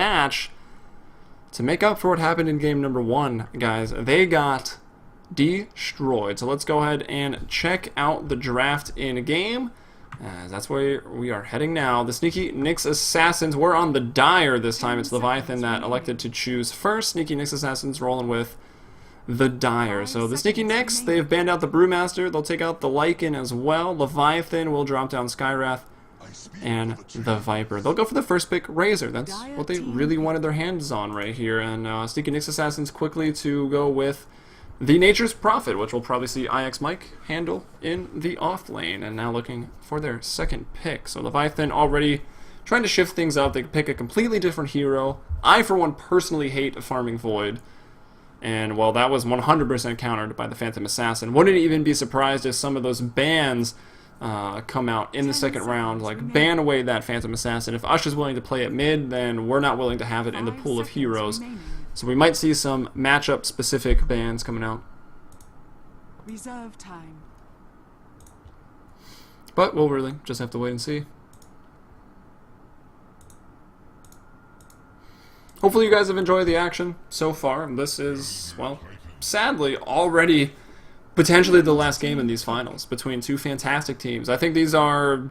match to make up for what happened in game number 1, guys. They got destroyed. So let's go ahead and check out the draft in game. That's where we are heading now. The Sneaky Nyx Assassins were on the Dire this time. It's Leviathan that elected to choose first. Sneaky Nyx Assassins rolling with the Dire. So the Sneaky Nyx, they've banned out the Brewmaster. They'll take out the Lycan as well. Leviathan will drop down Skywrath and the Viper. They'll go for the first pick, Razor. That's what they really wanted their hands on right here. And Sneaky Nyx Assassins quickly to go with the Nature's Prophet, which we'll probably see IX Mike handle in the off lane. And now looking for their second pick. So Leviathan already trying to shift things up. They could pick a completely different hero. I, for one, personally hate farming Void. And, well, that was 100% countered by the Phantom Assassin. Wouldn't even be surprised if some of those bans come out in the second round. Like, ban away that Phantom Assassin. If Ush is willing to play it mid, then we're not willing to have it in the pool of heroes. So we might see some matchup-specific bans coming out. Reserve time. But we'll really just have to wait and see. Hopefully you guys have enjoyed the action so far. This is, well, sadly, already potentially the last game in these finals between two fantastic teams. I think these are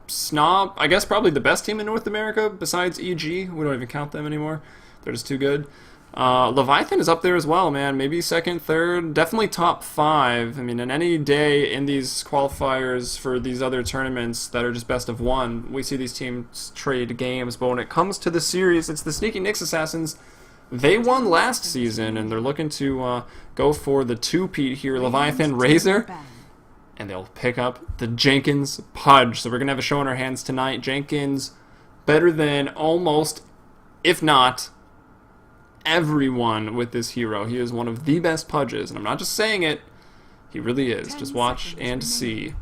Snob, I guess probably the best team in North America besides EG. We don't even count them anymore. They're just too good. Leviathan is up there as well, man. Maybe second, third, definitely top 5. I mean, in any day in these qualifiers for these other tournaments that are just best of 1, we see these teams trade games. But when it comes to the series, it's the Sneaky Nyx Assassins. They won last season, and they're looking to go for the 2-peat here. Leviathan, Razor, and they'll pick up the Jenkins Pudge. So we're going to have a show in our hands tonight. Jenkins, better than almost, if not everyone with this hero. He is one of the best Pudges, and I'm not just saying it, he really is. Just watch and see.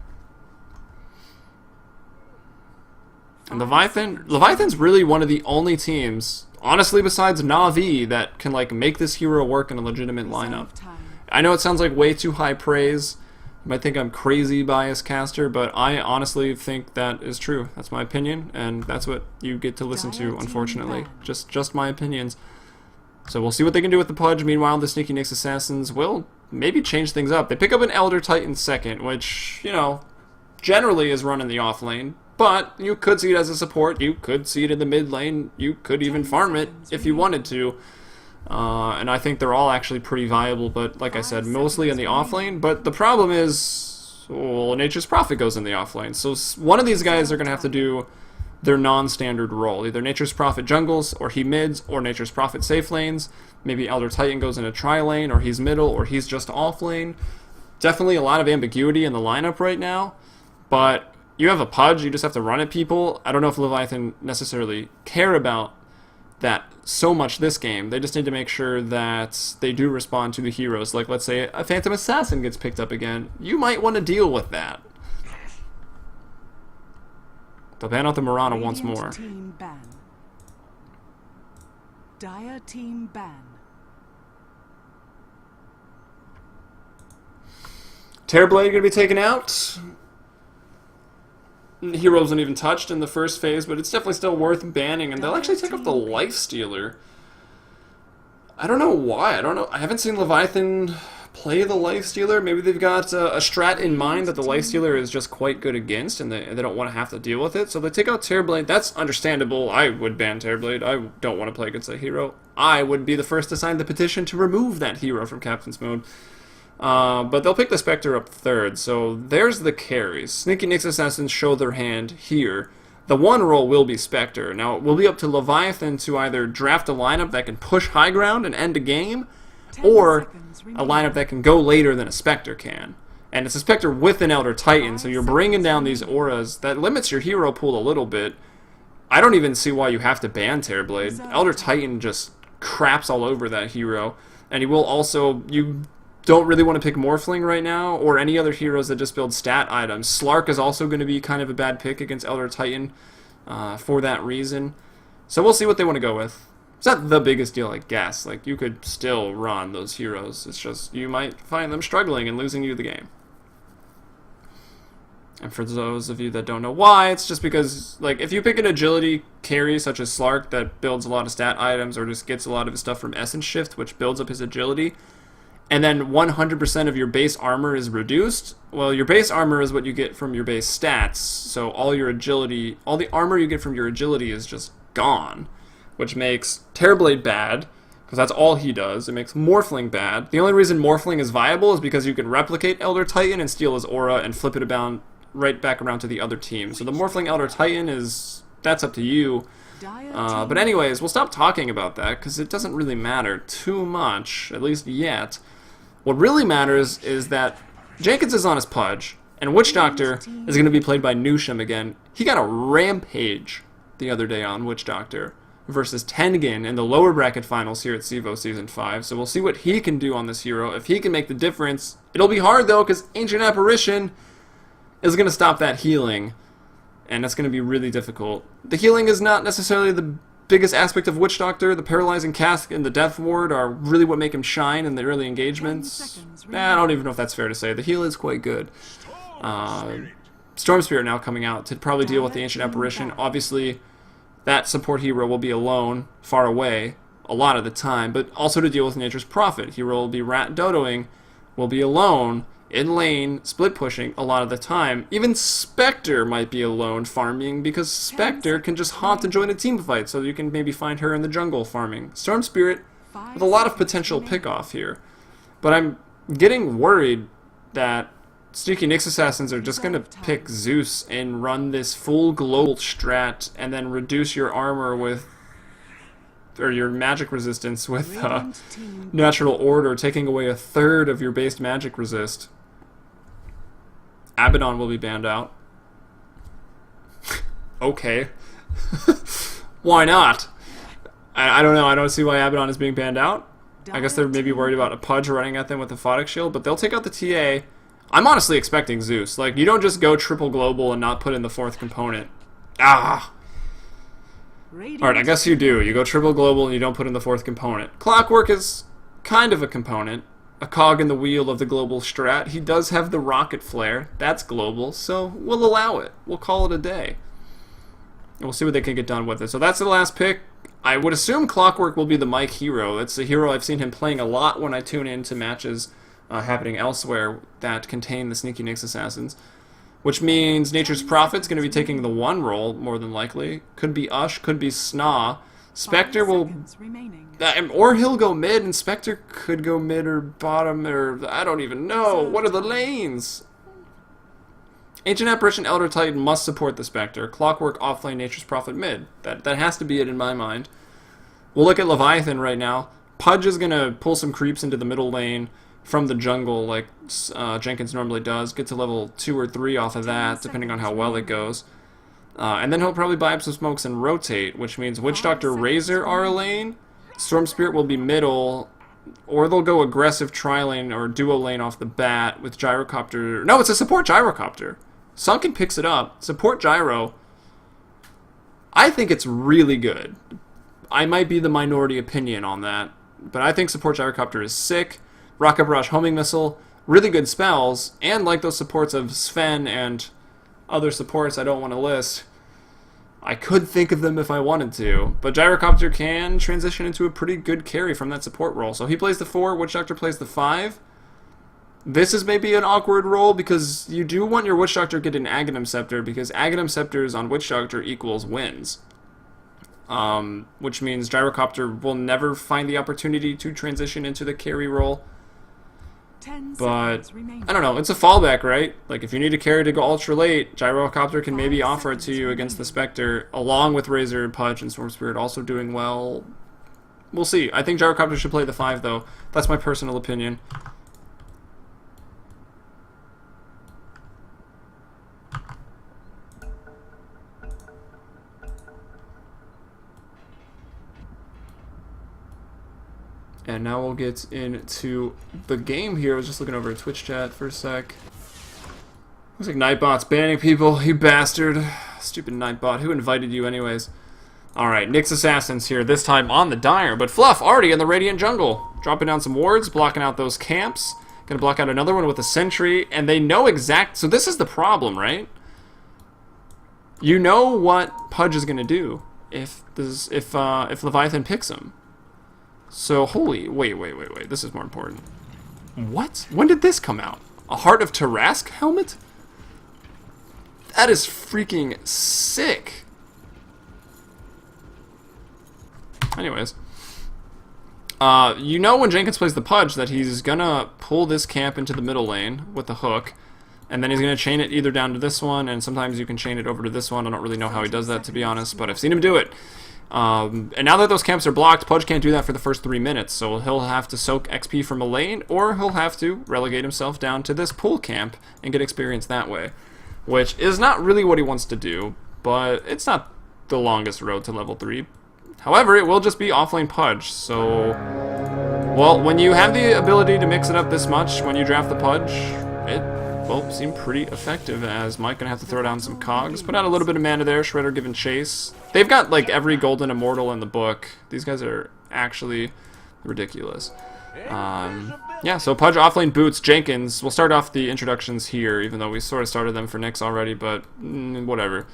And Leviathan's really one of the only teams, honestly besides Na'Vi, that can like make this hero work in a legitimate lineup. I know it sounds like way too high praise. You might think I'm crazy bias caster, but I honestly think that is true. That's my opinion, and that's what you get to listen to, unfortunately. Just my opinions. So we'll see what they can do with the Pudge. Meanwhile, the Sneaky Nyx Assassins will maybe change things up. They pick up an Elder Titan second, which, you know, generally is run in the off lane. But you could see it as a support. You could see it in the mid lane. You could even farm it if you wanted to. And I think they're all actually pretty viable. But like I said, mostly in the off lane. But the problem is, well, Nature's Prophet goes in the off lane. So one of these guys are going to have to do their non-standard role. Either Nature's Prophet jungles, or he mids, or Nature's Prophet safe lanes. Maybe Elder Titan goes in a tri-lane, or he's middle, or he's just off lane. Definitely a lot of ambiguity in the lineup right now. But you have a Pudge, you just have to run at people. I don't know if Leviathan necessarily care about that so much this game. They just need to make sure that they do respond to the heroes. Like, let's say a Phantom Assassin gets picked up again. You might want to deal with that. They'll ban out the Mirana once more. Team ban. Dire team ban. Terrorblade going to be taken out. Hero wasn't even touched in the first phase, but it's definitely still worth banning. And they'll actually take off the Lifestealer. I don't know why. I don't know. I haven't seen Leviathan play the Lifestealer. Maybe they've got a strat in mind that the Lifestealer is just quite good against, and they don't want to have to deal with it. So they take out Terrorblade. That's understandable. I would ban Terrorblade. I don't want to play against a hero. I would be the first to sign the petition to remove that hero from Captain's Mode. But they'll pick the Spectre up third. So there's the carries. Sneaky Nyx Assassins show their hand here. The one role will be Spectre. Now, it will be up to Leviathan to either draft a lineup that can push high ground and end a game, or a lineup that can go later than a Spectre can. And it's a Spectre with an Elder Titan, so you're bringing down these auras. That limits your hero pool a little bit. I don't even see why you have to ban Terrorblade. Elder Titan just craps all over that hero. And he will also... You don't really want to pick Morphling right now, or any other heroes that just build stat items. Slark is also going to be kind of a bad pick against Elder Titan for that reason. So we'll see what they want to go with. It's not the biggest deal, I guess. Like, you could still run those heroes. It's just, you might find them struggling and losing you the game. And for those of you that don't know why, it's just because, like, if you pick an agility carry such as Slark that builds a lot of stat items or just gets a lot of his stuff from Essence Shift, which builds up his agility, and then 100% of your base armor is reduced, well, your base armor is what you get from your base stats, so all your agility, all the armor you get from your agility is just gone, which makes Terrorblade bad, because that's all he does. It makes Morphling bad. The only reason Morphling is viable is because you can replicate Elder Titan and steal his aura and flip it about right back around to the other team. So the Morphling Elder Titan is, that's up to you. But anyways, we'll stop talking about that because it doesn't really matter too much, at least yet. What really matters is that Jenkins is on his Pudge, and Witch Doctor is going to be played by Newsham again. He got a rampage the other day on Witch Doctor versus Tengen in the lower bracket finals here at CEVO Season 5. So we'll see what he can do on this hero. If he can make the difference, it'll be hard though because Ancient Apparition is going to stop that healing, and that's going to be really difficult. The healing is not necessarily the biggest aspect of Witch Doctor. The Paralyzing Cask and the Death Ward are really what make him shine in the early engagements. I don't even know if that's fair to say. The heal is quite good. Storm Spirit now coming out to probably deal with the Ancient Apparition. Obviously, that support hero will be alone, far away, a lot of the time, but also to deal with Nature's Prophet. Hero will be rat dodoing, will be alone, in lane, split pushing a lot of the time. Even Spectre might be alone farming because Spectre can just haunt and join a team fight, so you can maybe find her in the jungle farming. Storm Spirit with a lot of potential pick-off here. But I'm getting worried that Sneaky Nyx Assassins are just going to pick Zeus and run this full global strat and then reduce your armor with, or your magic resistance with Natural Order, taking away a third of your based magic resist. Abaddon will be banned out. Okay. Why not? I don't know. I don't see why Abaddon is being banned out. I guess they're maybe worried about a Pudge running at them with a Photic Shield, but they'll take out the TA. I'm honestly expecting Zeus. Like, you don't just go triple global and not put in the fourth component. Ah! Alright, I guess you do. You go triple global and you don't put in the fourth component. Clockwork is kind of a component. A cog in the wheel of the global strat. He does have the rocket flare. That's global, so we'll allow it. We'll call it a day. And we'll see what they can get done with it. So that's the last pick. I would assume Clockwork will be the Mike hero. It's a hero I've seen him playing a lot when I tune into matches happening elsewhere that contain the Sneaky Nyx Assassins. Which means Nature's Prophet's going to be taking the one role, more than likely. Could be Ush, could be Sna. Spectre will... or he'll go mid, and Spectre could go mid or bottom, or... I don't even know. What are the lanes? Ancient Apparition Elder Titan must support the Spectre. Clockwork offlane, Nature's Prophet mid. That has to be it in my mind. We'll look at Leviathan right now. Pudge is going to pull some creeps into the middle lane from the jungle like Jenkins normally does. Get to level 2 or 3 off of that, depending on how well it goes. And then he'll probably buy up some smokes and rotate, which means Witch Doctor, Razor are lane, Storm Spirit will be middle, or they'll go aggressive tri-lane or duo lane off the bat with Gyrocopter. No, it's a support Gyrocopter. Sunken picks it up. Support Gyro. I think it's really good. I might be the minority opinion on that, but I think support Gyrocopter is sick. Rocket Barrage Homing Missile, really good spells, and like those supports of Sven and other supports I don't want to list. I could think of them if I wanted to, but Gyrocopter can transition into a pretty good carry from that support role. So he plays the 4, Witch Doctor plays the 5. This is maybe an awkward role because you do want your Witch Doctor to get an Aghanim Scepter, because Aghanim Scepters on Witch Doctor equals wins. Which means Gyrocopter will never find the opportunity to transition into the carry role. But, I don't know, it's a fallback, right? Like, if you need a carry to go ultra late, Gyrocopter can maybe offer it to you against the Spectre, along with Razor, Pudge, and Storm Spirit also doing well. We'll see. I think Gyrocopter should play the 5, though. That's my personal opinion. And now we'll get into the game here. I was just looking over at Twitch chat for a sec. Looks like Nightbot's banning people, you bastard. Stupid Nightbot. Who invited you anyways? Alright, Nyx Assassins here, this time on the Dire. But Fluff already in the Radiant Jungle. Dropping down some wards, blocking out those camps. Gonna block out another one with a sentry, and they know exact... So this is the problem, right? You know what Pudge is gonna do if Leviathan picks him. So, wait. This is more important. What? When did this come out? A Heart of Tarask helmet? That is freaking sick. Anyways. You know when Jenkins plays the Pudge that he's gonna pull this camp into the middle lane with the hook. And then he's going to chain it either down to this one, and sometimes you can chain it over to this one. I don't really know how he does that, to be honest, but I've seen him do it. And now that those camps are blocked, Pudge can't do that for the first 3 minutes, so he'll have to soak XP from a lane, or he'll have to relegate himself down to this pool camp and get experience that way. Which is not really what he wants to do, but it's not the longest road to level 3. However, it will just be offlane Pudge, so... Well, when you have the ability to mix it up this much, when you draft the Pudge, it... well, seemed pretty effective, as Mike gonna have to throw down some cogs. Put out a little bit of mana there, Shredder giving chase. They've got, like, every golden immortal in the book. These guys are actually ridiculous. Yeah, so Pudge offlane boots Jenkins. We'll start off the introductions here, even though we sort of started them for Nyx already, but whatever.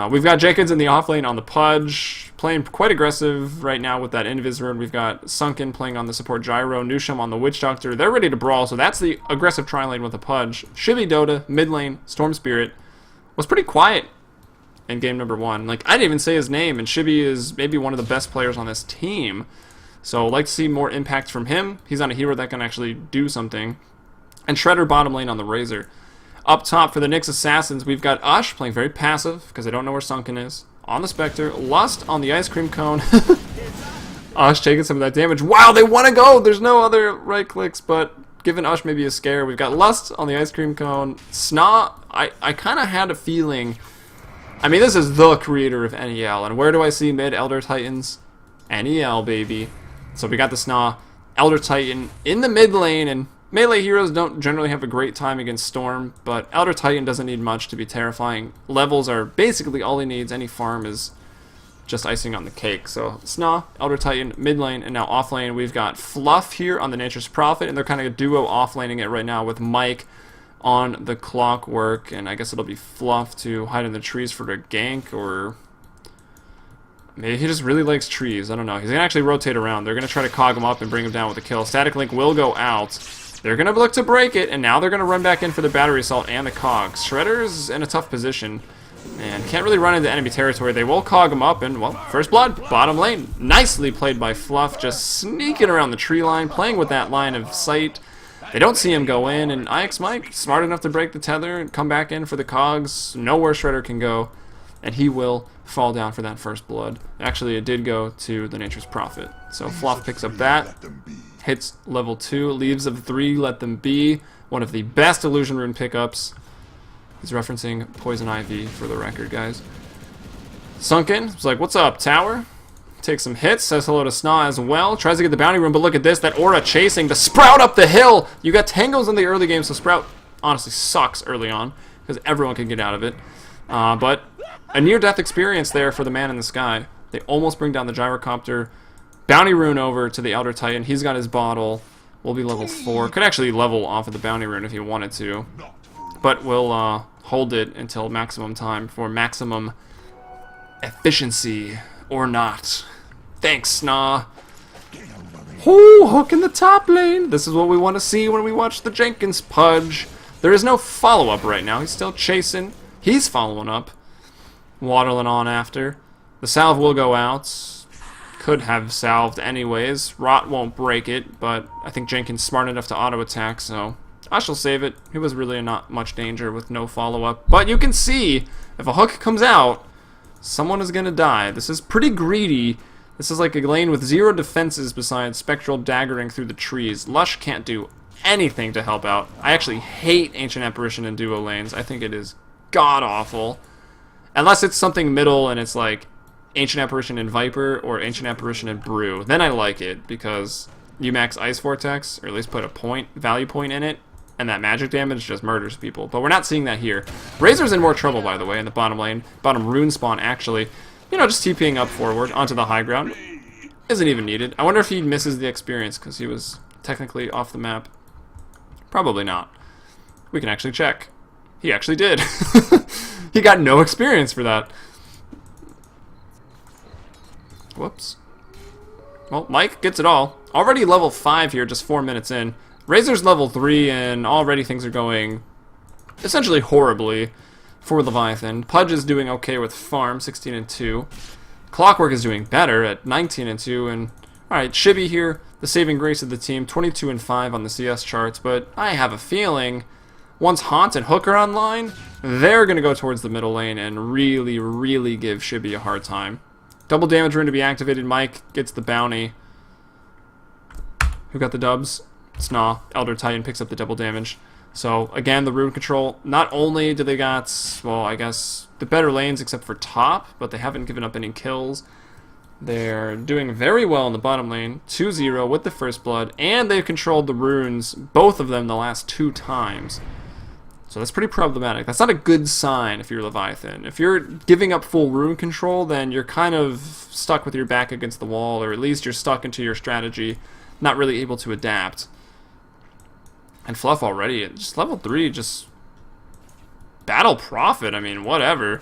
We've got Jenkins in the offlane on the Pudge, playing quite aggressive right now with that Invis rune. We've got Sunken playing on the support Gyro, Nusham on the Witch Doctor. They're ready to brawl, so that's the aggressive tri-lane with the Pudge. Shibby Dota, mid lane, Storm Spirit, was pretty quiet in game number 1. Like, I didn't even say his name, and Shibby is maybe one of the best players on this team. So I'd like to see more impact from him. He's on a hero that can actually do something. And Shredder bottom lane on the Razor. Up top for the Nyx Assassins, we've got Ush playing very passive, because I don't know where Sunken is. On the Spectre, Lust on the Ice Cream Cone. Ush taking some of that damage. Wow, they want to go! There's no other right clicks, but giving Ush maybe a scare. We've got Lust on the Ice Cream Cone. Sna, I kind of had a feeling... I mean, this is the creator of NEL, and where do I see mid Elder Titans? NEL, baby. So we got the Sna, Elder Titan in the mid lane, and melee heroes don't generally have a great time against Storm, but Elder Titan doesn't need much to be terrifying. Levels are basically all he needs. Any farm is just icing on the cake. So Sna, Elder Titan, mid lane, and now off lane we've got Fluff here on the Nature's Prophet, and they're kind of a duo off laning it right now with Mike on the Clockwork, and I guess it'll be Fluff to hide in the trees for the gank, or... maybe he just really likes trees. I don't know. He's going to actually rotate around. They're going to try to cog him up and bring him down with a kill. Static Link will go out. They're going to look to break it, and now they're going to run back in for the Battery Assault and the cogs. Shredder's in a tough position and can't really run into enemy territory. They will cog him up, and, well, first blood, bottom lane. Nicely played by Fluff, just sneaking around the tree line, playing with that line of sight. They don't see him go in, and IX Mike, smart enough to break the tether and come back in for the cogs. Know where Shredder can go, and he will fall down for that first blood. Actually, it did go to the Nature's Prophet. So Fluff picks up that, hits level 2, leaves of 3, let them be. One of the best Illusion Rune pickups. He's referencing Poison Ivy for the record, guys. Sunken, was like, what's up, tower? Takes some hits, says hello to Sna as well. Tries to get the bounty rune, but look at this, that aura chasing the Sprout up the hill. You got Tangles in the early game, so Sprout honestly sucks early on, because everyone can get out of it. But a near-death experience there for the man in the sky. They almost bring down the Gyrocopter. Bounty rune over to the Elder Titan. He's got his bottle. Will be level 4. Could actually level off of the bounty rune if he wanted to. But we'll hold it until maximum time for maximum efficiency. Or not. Thanks, Sna. Ooh, hook in the top lane. This is what we want to see when we watch the Jenkins Pudge. There is no follow-up right now. He's still chasing. He's following up. Waddling on after. The salve will go out. Could have salved anyways. Rot won't break it, but I think Jenkins smart enough to auto-attack, so I shall save it. He was really not much danger with no follow-up. But you can see, if a hook comes out, someone is going to die. This is pretty greedy. This is like a lane with 0 defenses besides Spectral Daggering through the trees. Lush can't do anything to help out. I actually hate Ancient Apparition in duo lanes. I think it is god-awful. Unless it's something middle and it's like Ancient Apparition in Viper or Ancient Apparition in Brew. Then I like it because you max Ice Vortex, or at least put a value point in it, and that magic damage just murders people. But we're not seeing that here. Razor's in more trouble, by the way, in the bottom lane. Bottom rune spawn, actually. You know, just TPing up forward onto the high ground. Isn't even needed. I wonder if he misses the experience, because he was technically off the map. Probably not. We can actually check. He actually did. He got no experience for that. Whoops. Well, Mike gets it all. Already level 5 here, just 4 minutes in. Razor's level 3, and already things are going essentially horribly for Leviathan. Pudge is doing okay with farm, 16 and 2. Clockwork is doing better at 19 and 2. And alright, Chibi here, the saving grace of the team, 22 and 5 on the CS charts. But I have a feeling once Haunt and Hook are online, they're going to go towards the middle lane and really, really give Chibi a hard time. Double damage rune to be activated. Mike gets the bounty. Who got the dubs? Snaw. Elder Titan picks up the double damage. So, again, the rune control. Not only do they got, well, I guess, the better lanes except for top, but they haven't given up any kills. They're doing very well in the bottom lane. 2-0 with the first blood. And they've controlled the runes, both of them, the last 2 times. So that's pretty problematic. That's not a good sign if you're Leviathan. If you're giving up full rune control, then you're kind of stuck with your back against the wall, or at least you're stuck into your strategy, not really able to adapt. And Fluff already, just level 3, just Battle Prophet, I mean, whatever.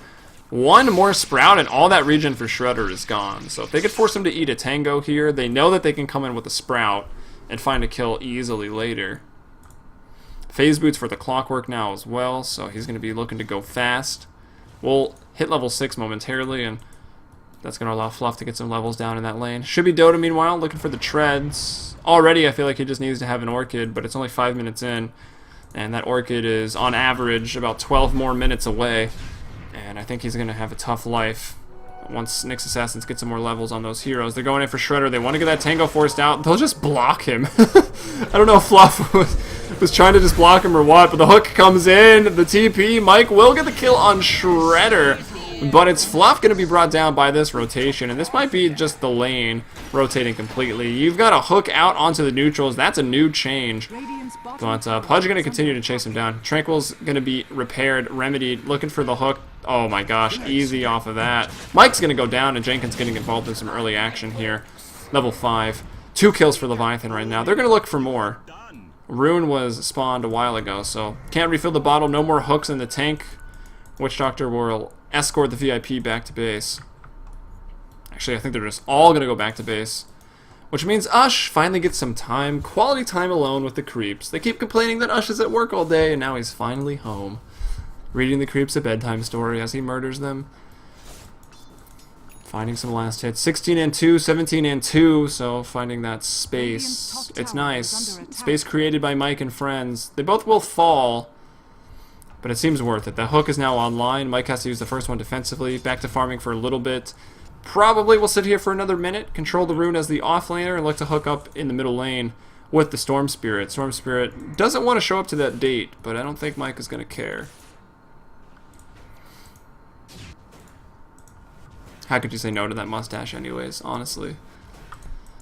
One more Sprout and all that regen for Shredder is gone. So if they could force him to eat a Tango here, they know that they can come in with a Sprout and find a kill easily later. Phase boots for the Clockwork now as well, so he's going to be looking to go fast. We'll hit level 6 momentarily, and that's going to allow Fluff to get some levels down in that lane. Should be Dota, meanwhile, looking for the treads. Already, I feel like he just needs to have an Orchid, but it's only 5 minutes in, and that Orchid is, on average, about 12 more minutes away, and I think he's going to have a tough life once Nyx Assassins get some more levels on those heroes. They're going in for Shredder. They want to get that Tango forced out. They'll just block him. I don't know if Fluff was trying to just block him or what, but the hook comes in. The TP. Mike will get the kill on Shredder, but it's Fluff going to be brought down by this rotation, and this might be just the lane rotating completely. You've got a hook out onto the neutrals. That's a new change. But Pudge going to continue to chase him down. Tranquil's going to be repaired, remedied, looking for the hook. Oh my gosh, easy off of that. Mike's going to go down, and Jenkins getting involved in some early action here. Level 5. 2 kills for Leviathan right now. They're going to look for more. Rune was spawned a while ago, so can't refill the bottle. No more hooks in the tank. Witch Doctor will escort the VIP back to base. Actually, I think they're just all going to go back to base. Which means Ush finally gets some time, quality time alone with the creeps. They keep complaining that Ush is at work all day, and now he's finally home. Reading the creeps a bedtime story as he murders them. Finding some last hits. 16 and 2, 17 and 2, so finding that space. It's nice. Space created by Mike and friends. They both will fall, but it seems worth it. The hook is now online. Mike has to use the first one defensively. Back to farming for a little bit. Probably will sit here for another minute, control the rune as the offlaner, and look to hook up in the middle lane with the Storm Spirit. Storm Spirit doesn't want to show up to that date, but I don't think Mike is going to care. How could you say no to that mustache anyways, honestly?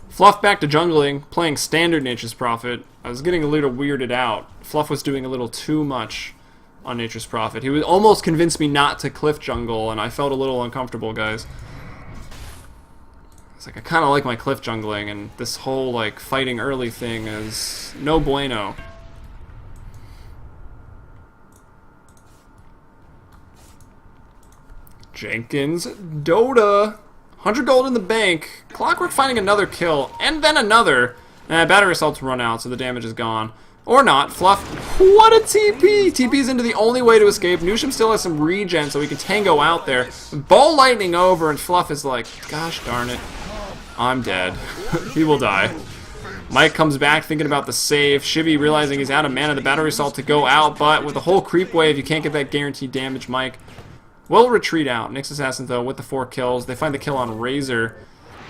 Fluff back to jungling, playing standard Nature's Prophet. I was getting a little weirded out. Fluff was doing a little too much on Nature's Prophet. He was almost convinced me not to cliff jungle, and I felt a little uncomfortable, guys. It's like, I kind of like my cliff jungling, and this whole, like, fighting early thing is no bueno. Jenkins, Dota, 100 gold in the bank. Clockwork finding another kill, and then another. Battery assaults run out, so the damage is gone. Or not. Fluff, what a TP! TP's into the only way to escape. Newsham still has some regen, so he can tango out there. Ball lightning over, and Fluff is like, gosh darn it. I'm dead. He will die. Mike comes back thinking about the save. Shivy realizing he's out of mana. The battery assault to go out, but with the whole creep wave, you can't get that guaranteed damage. Mike will retreat out. Nyx Assassin, though, with the 4 kills. They find the kill on Razor.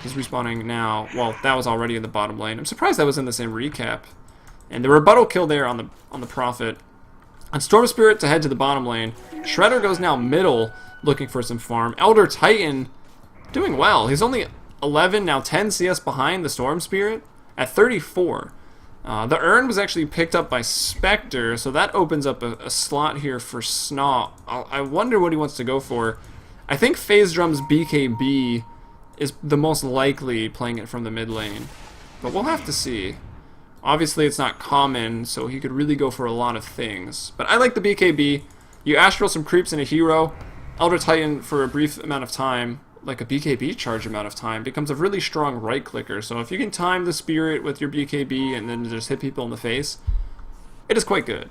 He's respawning now. Well, that was already in the bottom lane. I'm surprised that was in the same recap. And the rebuttal kill there on the Prophet. On Storm Spirit to head to the bottom lane. Shredder goes now middle, looking for some farm. Elder Titan doing well. He's only 11, now 10 CS behind the Storm Spirit at 34. The Urn was actually picked up by Spectre, so that opens up a slot here for Snaw. I wonder what he wants to go for. I think Phase Drum's BKB is the most likely playing it from the mid lane, but we'll have to see. Obviously, it's not common, so he could really go for a lot of things. But I like the BKB. You Astral some creeps in a hero. Elder Titan, for a brief amount of time, like a BKB charge amount of time, becomes a really strong right clicker. So if you can time the Spirit with your BKB and then just hit people in the face, it is quite good.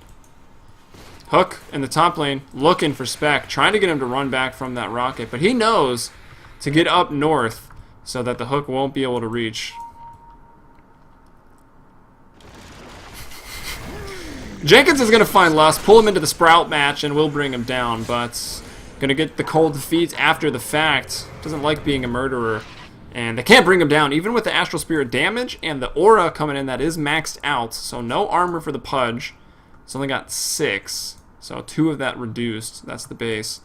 Hook in the top lane, looking for Spec, trying to get him to run back from that rocket, but he knows to get up north so that the Hook won't be able to reach. Jenkins is going to find Lust, pull him into the Sprout match, and will bring him down, but going to get the cold feet after the fact. Doesn't like being a murderer. And they can't bring him down, even with the Astral Spirit damage and the aura coming in that is maxed out. So no armor for the Pudge. It's only got 6. So 2 of that reduced. That's the base.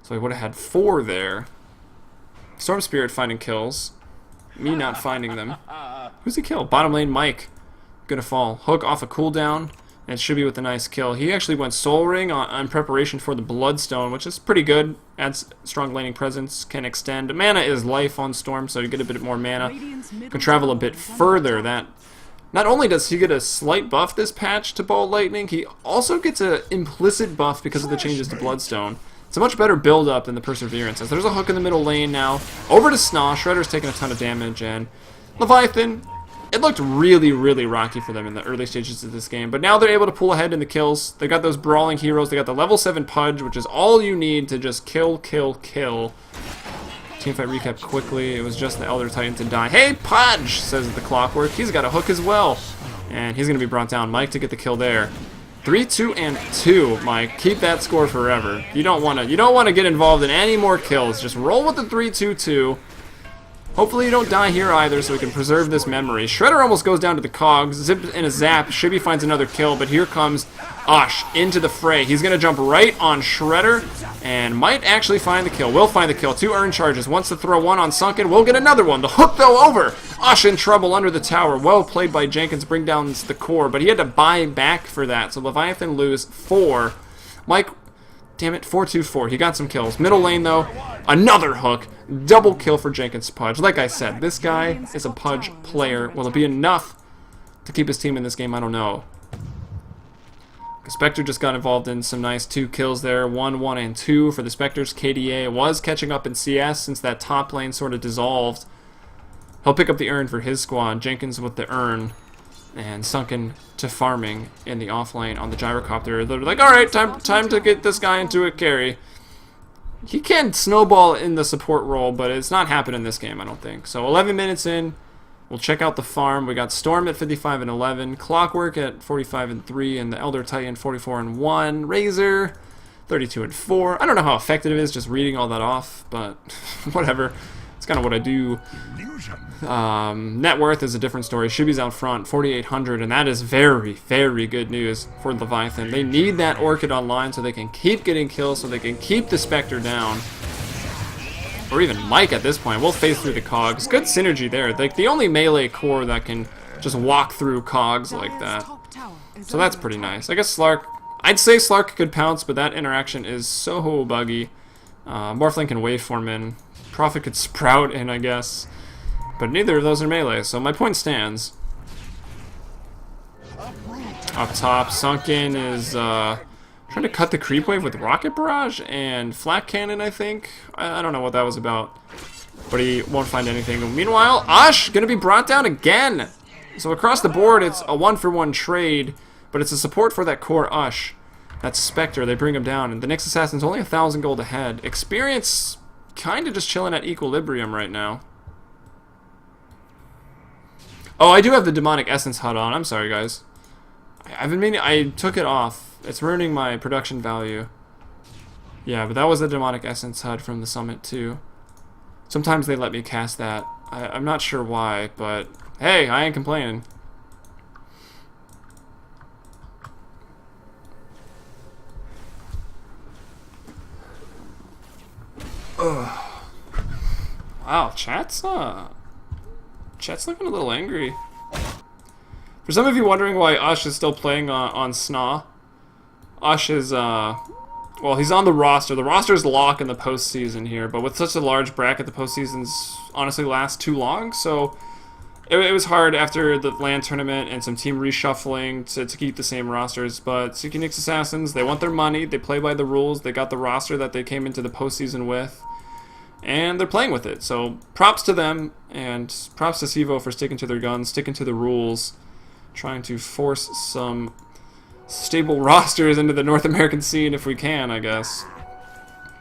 So he would have had 4 there. Storm Spirit finding kills. Me not finding them. Who's he kill? Bottom lane, Mike. Gonna fall. Hook off a cooldown. And it should be with a nice kill. He actually went Soul Ring on preparation for the Bloodstone, which is pretty good. Adds strong laning presence, can extend. Mana is life on Storm, so you get a bit more mana. Can travel a bit further. That not only does he get a slight buff this patch to Ball Lightning, he also gets an implicit buff because of the changes to Bloodstone. It's a much better build-up than the Perseverance. As there's a Hook in the middle lane now. Over to Snaw. Shredder's taking a ton of damage, and Leviathan. It looked really, really rocky for them in the early stages of this game, but now they're able to pull ahead in the kills. They got those brawling heroes. They got the level 7 Pudge, which is all you need to just kill, kill, kill. Teamfight recap quickly. It was just the Elder Titan to die. Hey, Pudge, says the Clockwork. He's got a hook as well, and he's going to be brought down. Mike to get the kill there. 3, 2, and 2, Mike. Keep that score forever. You don't want to get involved in any more kills. Just roll with the 3, 2, 2. Hopefully you don't die here either, so we can preserve this memory. Shredder almost goes down to the cogs. Zip and a zap. Shibby finds another kill, but here comes Ush into the fray. He's going to jump right on Shredder and might actually find the kill. Will find the kill. 2 earned charges. Wants to throw one on Sunken. We'll get another one. The hook, though, over. Ush in trouble under the tower. Well played by Jenkins. Bring down the core, but he had to buy back for that. So Leviathan lose 4. Mike, damn it, 4-2-4. He got some kills. Middle lane, though, another hook. Double kill for Jenkins Pudge. Like I said, this guy is a Pudge player. Will it be enough to keep his team in this game? I don't know. Spectre just got involved in some nice 2 kills there. 1, 1, and 2 for the Spectres. KDA was catching up in CS since that top lane sort of dissolved. He'll pick up the urn for his squad. Jenkins with the urn. And Sunken to farming in the off lane on the gyrocopter. They're like, alright, time to get this guy into a carry. He can snowball in the support role, but it's not happening in this game, I don't think. So 11 minutes in, we'll check out the farm. We got Storm at 55 and 11, Clockwork at 45 and 3, and the Elder Titan 44 and 1, Razor 32 and 4. I don't know how effective it is just reading all that off, but whatever. It's kind of what I do. Net worth is a different story. Shibby's out front, 4,800, and that is very, very good news for Leviathan. They need that Orchid online so they can keep getting kills, so they can keep the Spectre down. Or even Mike at this point. We'll phase through the cogs. Good synergy there. Like the only melee core that can just walk through cogs like that. So that's pretty nice. I guess Slark... I'd say Slark could pounce, but that interaction is so buggy. Morphling can waveform in. Prophet could sprout in, I guess. But neither of those are melee, so my point stands. Up top, Sunken is trying to cut the creep wave with Rocket Barrage and Flak Cannon, I think. I don't know what that was about. But he won't find anything. Meanwhile, Ush gonna be brought down again! So across the board, it's a 1-for-1 trade, but it's a support for that core Ush. That's Spectre, they bring him down, and the Nyx Assassin's only 1,000 gold ahead. Experience kind of just chilling at equilibrium right now. Oh, I do have the Demonic Essence HUD on. I'm sorry, guys. I've been meaning... I took it off. It's ruining my production value. Yeah, but that was the Demonic Essence HUD from the Summit, too. Sometimes they let me cast that. I'm not sure why, but... Hey, I ain't complaining. Ugh. Wow, chat's looking a little angry. For some of you wondering why Ush is still playing on Snaw, Ush is, well, he's on the roster. The roster's lock in the postseason here, but with such a large bracket, the postseasons honestly last too long, so it was hard after the LAN tournament and some team reshuffling to keep the same rosters, but Seeking Nix Assassins, they want their money, they play by the rules, they got the roster that they came into the postseason with, and they're playing with it. So props to them, and props to CEVO for sticking to their guns, sticking to the rules, trying to force some stable rosters into the North American scene if we can, I guess.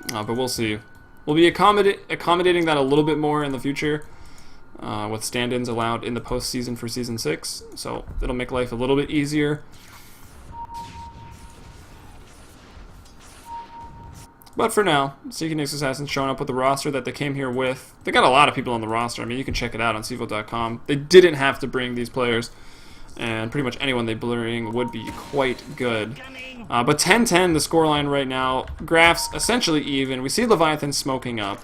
But we'll see. We'll be accommodating that a little bit more in the future, with stand-ins allowed in the postseason for Season 6, so it'll make life a little bit easier. But for now, Seeking Nix Assassins showing up with the roster that they came here with. They got a lot of people on the roster. I mean, you can check it out on CEVO.com. They didn't have to bring these players, and pretty much anyone they bring would be quite good. But 10-10, the scoreline right now. Graphs essentially even. We see Leviathan smoking up.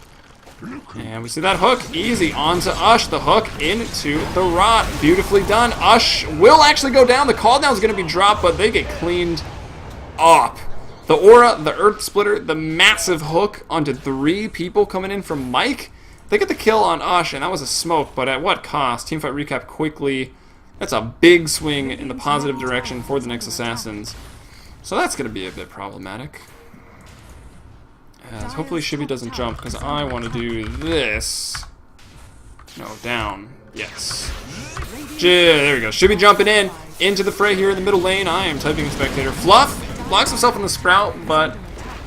And we see that hook. Easy onto Ush. The hook into the rot. Beautifully done. Ush will actually go down. The call down is going to be dropped, but they get cleaned up. The aura, the earth splitter, the massive hook onto 3 people coming in from Mike. They get the kill on Ush, and that was a smoke, but at what cost? Teamfight recap quickly. That's a big swing in the positive direction for the Nix Assassins. So that's going to be a bit problematic. As hopefully Shibby doesn't jump, because I want to do this. No, down. Yes. There we go. Shibby jumping in, into the fray here in the middle lane. I am typing in spectator. Fluff blocks himself in the sprout, but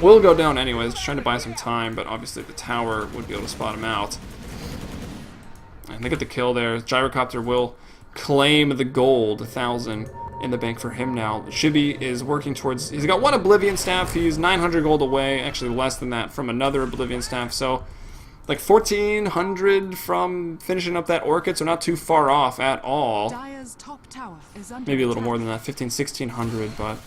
will go down anyways. Just trying to buy some time, but obviously the tower would be able to spot him out. And they get the kill there. Gyrocopter will claim the gold, 1,000 in the bank for him now. Shibby is working towards, he's got 1 Oblivion Staff, he's 900 gold away, actually less than that from another Oblivion Staff, so like 1,400 from finishing up that Orchid, so not too far off at all. Dire's top tower is under Maybe a little more than that, 1,600, but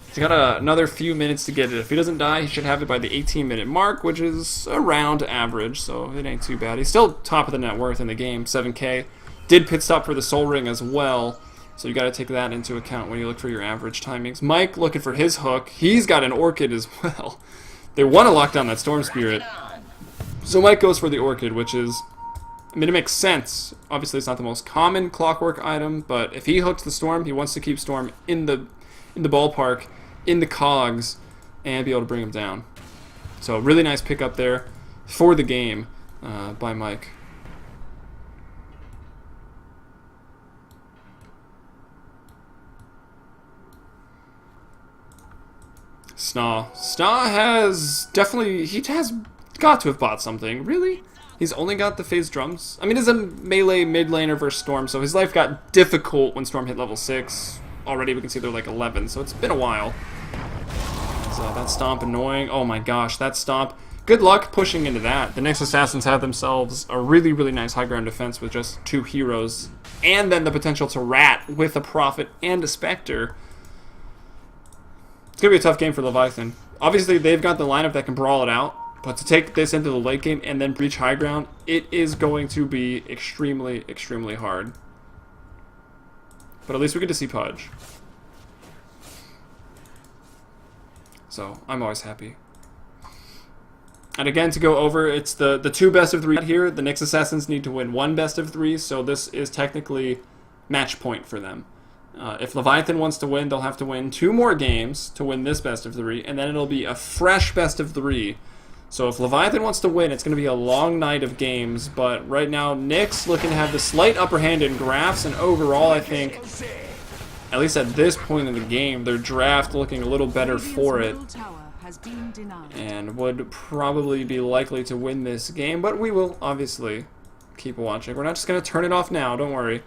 he's got another few minutes to get it. If he doesn't die, he should have it by the 18-minute mark, which is around average, so it ain't too bad. He's still top of the net worth in the game, 7k. Did pit stop for the Soul Ring as well, so you got to take that into account when you look for your average timings. Mike looking for his hook. He's got an Orchid as well. They want to lock down that Storm Spirit. So Mike goes for the Orchid, which is, I mean, it makes sense. Obviously, it's not the most common Clockwork item, but if he hooks the Storm, he wants to keep Storm in the ballpark, in the cogs, and be able to bring him down. So really nice pickup there for the game by Mike. Snaw has definitely, he has got to have bought something. Really? He's only got the phase drums? I mean, he's a melee mid laner versus Storm, so his life got difficult when Storm hit level 6. Already we can see they're like 11, so it's been a while. So that stomp annoying. Oh my gosh, that stomp. Good luck pushing into that. The Nix Assassins have themselves a really, really nice high ground defense with just 2 heroes. And then the potential to rat with a Prophet and a Spectre. It's going to be a tough game for Leviathan. Obviously, they've got the lineup that can brawl it out, but to take this into the late game and then breach high ground, it is going to be extremely, extremely hard. But at least we get to see Pudge. So, I'm always happy. And again, to go over, it's the 2 best of 3 here. The Nix Assassins need to win 1 best of 3, so this is technically match point for them. If Leviathan wants to win, they'll have to win 2 more games to win this best of 3, and then it'll be a fresh best of 3. So if Leviathan wants to win, it's going to be a long night of games, but right now, Nix looking to have the slight upper hand in graphs, and overall, I think, at least at this point in the game, their draft looking a little better for it, and would probably be likely to win this game, but we will obviously keep watching. We're not just going to turn it off now, don't worry.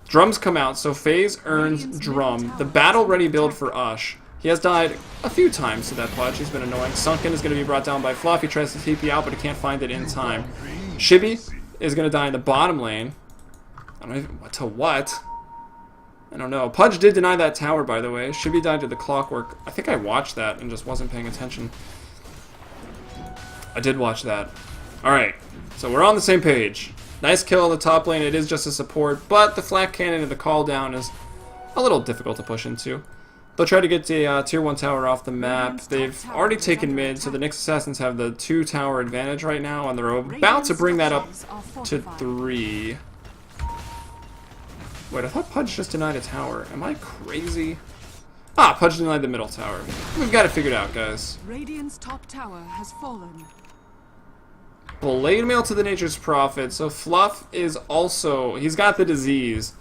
Drums come out, so FaZe earns Drum. The battle ready build for Ush. He has died a few times to that Pudge. He's been annoying. Sunken is going to be brought down by Fluff. He tries to TP out, but he can't find it in time. Shibby is going to die in the bottom lane. I don't even... To what? I don't know. Pudge did deny that tower, by the way. Shibby died to the Clockwork. I think I watched that and just wasn't paying attention. I did watch that. Alright, so we're on the same page. Nice kill on the top lane. It is just a support, but the flak cannon and the call down is a little difficult to push into. They'll try to get the tier 1 tower off the map. They've already taken mid, so the Nix Assassins have the 2 tower advantage right now, and they're about to bring that up to 3. Wait, I thought Pudge just denied a tower. Am I crazy? Ah, Pudge denied the middle tower. We've got it figured out, guys. Radiant's top tower has fallen. Blade Mail to the Nature's Prophet. So Fluff is also... He's got the disease.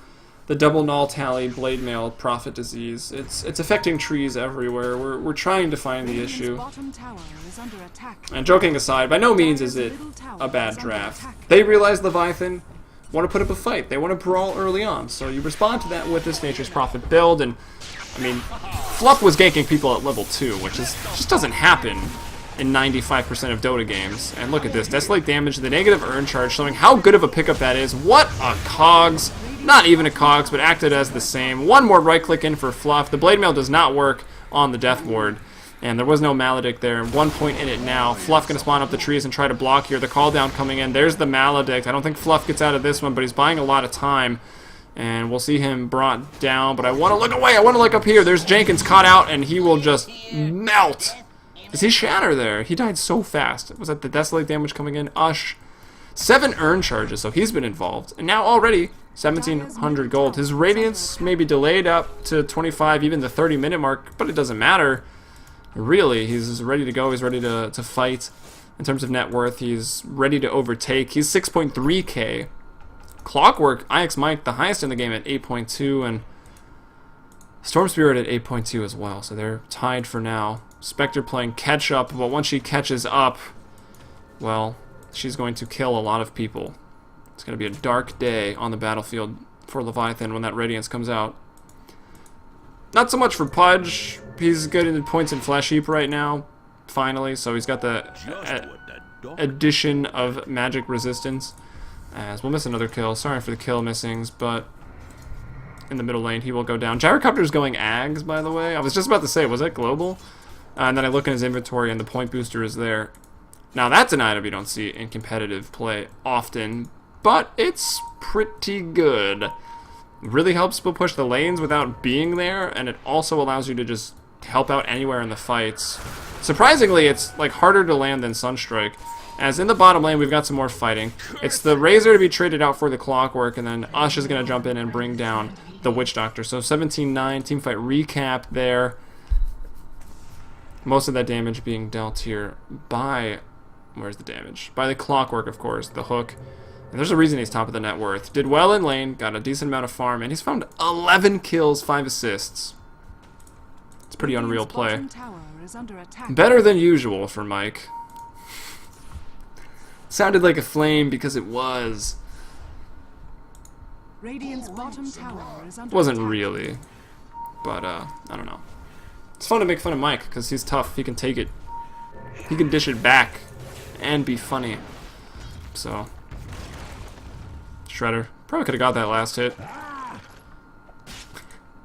The double null tally Blade Mail Prophet disease. It's affecting trees everywhere. We're trying to find the issue. Bottom tower is under attack. And joking aside, by no means is it a bad draft. They realize Leviathan want to put up a fight. They want to brawl early on. So you respond to that with this Nature's Prophet build. And, I mean, Fluff was ganking people at level 2, which just doesn't happen in 95% of Dota games. And look at this. Desolate damage, the negative earn charge, showing how good of a pickup that is. What a cogs. Not even a cogs, but acted as the same. One more right-click in for Fluff. The Blade Mail does not work on the Death Ward. And there was no Maledict there. 1 point in it now. Fluff going to spawn up the trees and try to block here. The call down coming in. There's the Maledict. I don't think Fluff gets out of this one, but he's buying a lot of time. And we'll see him brought down. But I want to look away. I want to look up here. There's Jenkins caught out, and he will just melt. Does he shatter there? He died so fast. Was that the Desolate damage coming in? 7 earn charges, so he's been involved. And now already 1,700 gold. His Radiance may be delayed up to 25, even the 30-minute mark, but it doesn't matter. Really, he's ready to go. He's ready to fight. In terms of net worth, he's ready to overtake. He's 6.3k. Clockwork, IX Mike, the highest in the game at 8.2, and Storm Spirit at 8.2 as well. So they're tied for now. Spectre playing catch up, but once she catches up, well, she's going to kill a lot of people. It's going to be a dark day on the battlefield for Leviathan when that Radiance comes out. Not so much for Pudge. He's good in points in Flesh Heap right now, finally, so he's got the addition of magic resistance. As we'll miss another kill. Sorry for the kill missings, but in the middle lane he will go down. Gyrocopter's going Ags, by the way. I was just about to say, was that global? And then I look in his inventory and the point booster is there. Now that's an item you don't see in competitive play often, but it's pretty good. It really helps people push the lanes without being there, and it also allows you to just help out anywhere in the fights. Surprisingly, it's like harder to land than Sunstrike, as in the bottom lane we've got some more fighting. It's the Razor to be traded out for the Clockwork, and then Ush is going to jump in and bring down the Witch Doctor. So 17-9, teamfight recap there. Most of that damage being dealt here by... Where's the damage? By the Clockwork, of course, the hook. And there's a reason he's top of the net worth. Did well in lane, got a decent amount of farm, and he's found 11 kills, 5 assists. It's pretty unreal play. Better than usual for Mike. Sounded like a flame because it was. Radiant's bottom tower is under Wasn't attack. really. But, I don't know. It's fun to make fun of Mike because he's tough. He can take it. He can dish it back and be funny. So, Shredder. Probably could have got that last hit.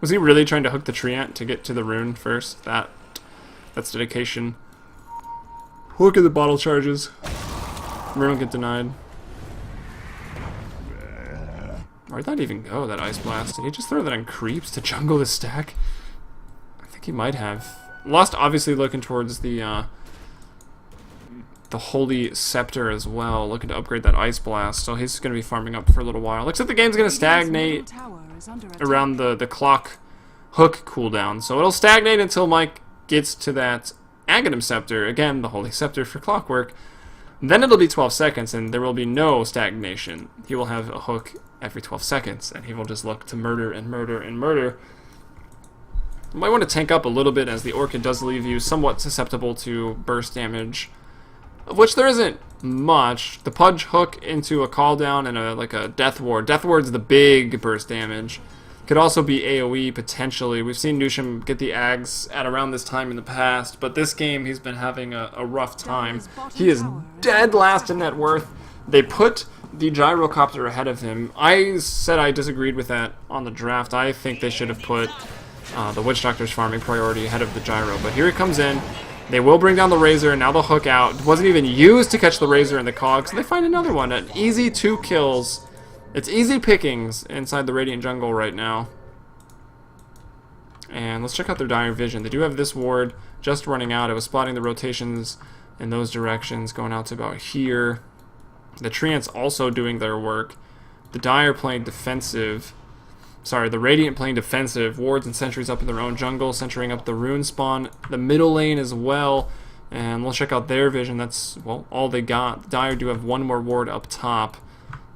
Was he really trying to hook the Treant to get to the rune first? That's dedication. Look at the bottle charges. Rune get denied. Where'd that even go, that Ice Blast? Did he just throw that on creeps to jungle the stack? I think he might have. Lost obviously looking towards the Holy Scepter as well, looking to upgrade that Ice Blast, so he's going to be farming up for a little while. Looks like the game's going to stagnate around the clock hook cooldown, so it'll stagnate until Mike gets to that Aghanim Scepter, again, the Holy Scepter for Clockwork. Then it'll be 12 seconds, and there will be no stagnation. He will have a hook every 12 seconds, and he will just look to murder and murder and murder. You might want to tank up a little bit, as the Orchid does leave you somewhat susceptible to burst damage, of which there isn't much. The Pudge hook into a call down and like a Death Ward. Death Ward's the big burst damage. Could also be AoE potentially. We've seen Nusham get the Ags at around this time in the past, but this game he's been having a rough time. He is dead last in net worth. They put the Gyrocopter ahead of him. I said I disagreed with that on the draft. I think they should have put the Witch Doctor's farming priority ahead of the Gyro, but here he comes in. They will bring down the Razor, and now the hook out. It wasn't even used to catch the Razor in the cog, so they find another one. An easy 2 kills. It's easy pickings inside the Radiant Jungle right now. And let's check out their Dire Vision. They do have this ward just running out. It was spotting the rotations in those directions, going out to about here. The Treants also doing their work. The Dire playing defensive. Sorry, the Radiant playing defensive. Wards and sentries up in their own jungle, centering up the rune spawn. The middle lane as well. And we'll check out their vision. That's, well, all they got. Dire do have one more ward up top.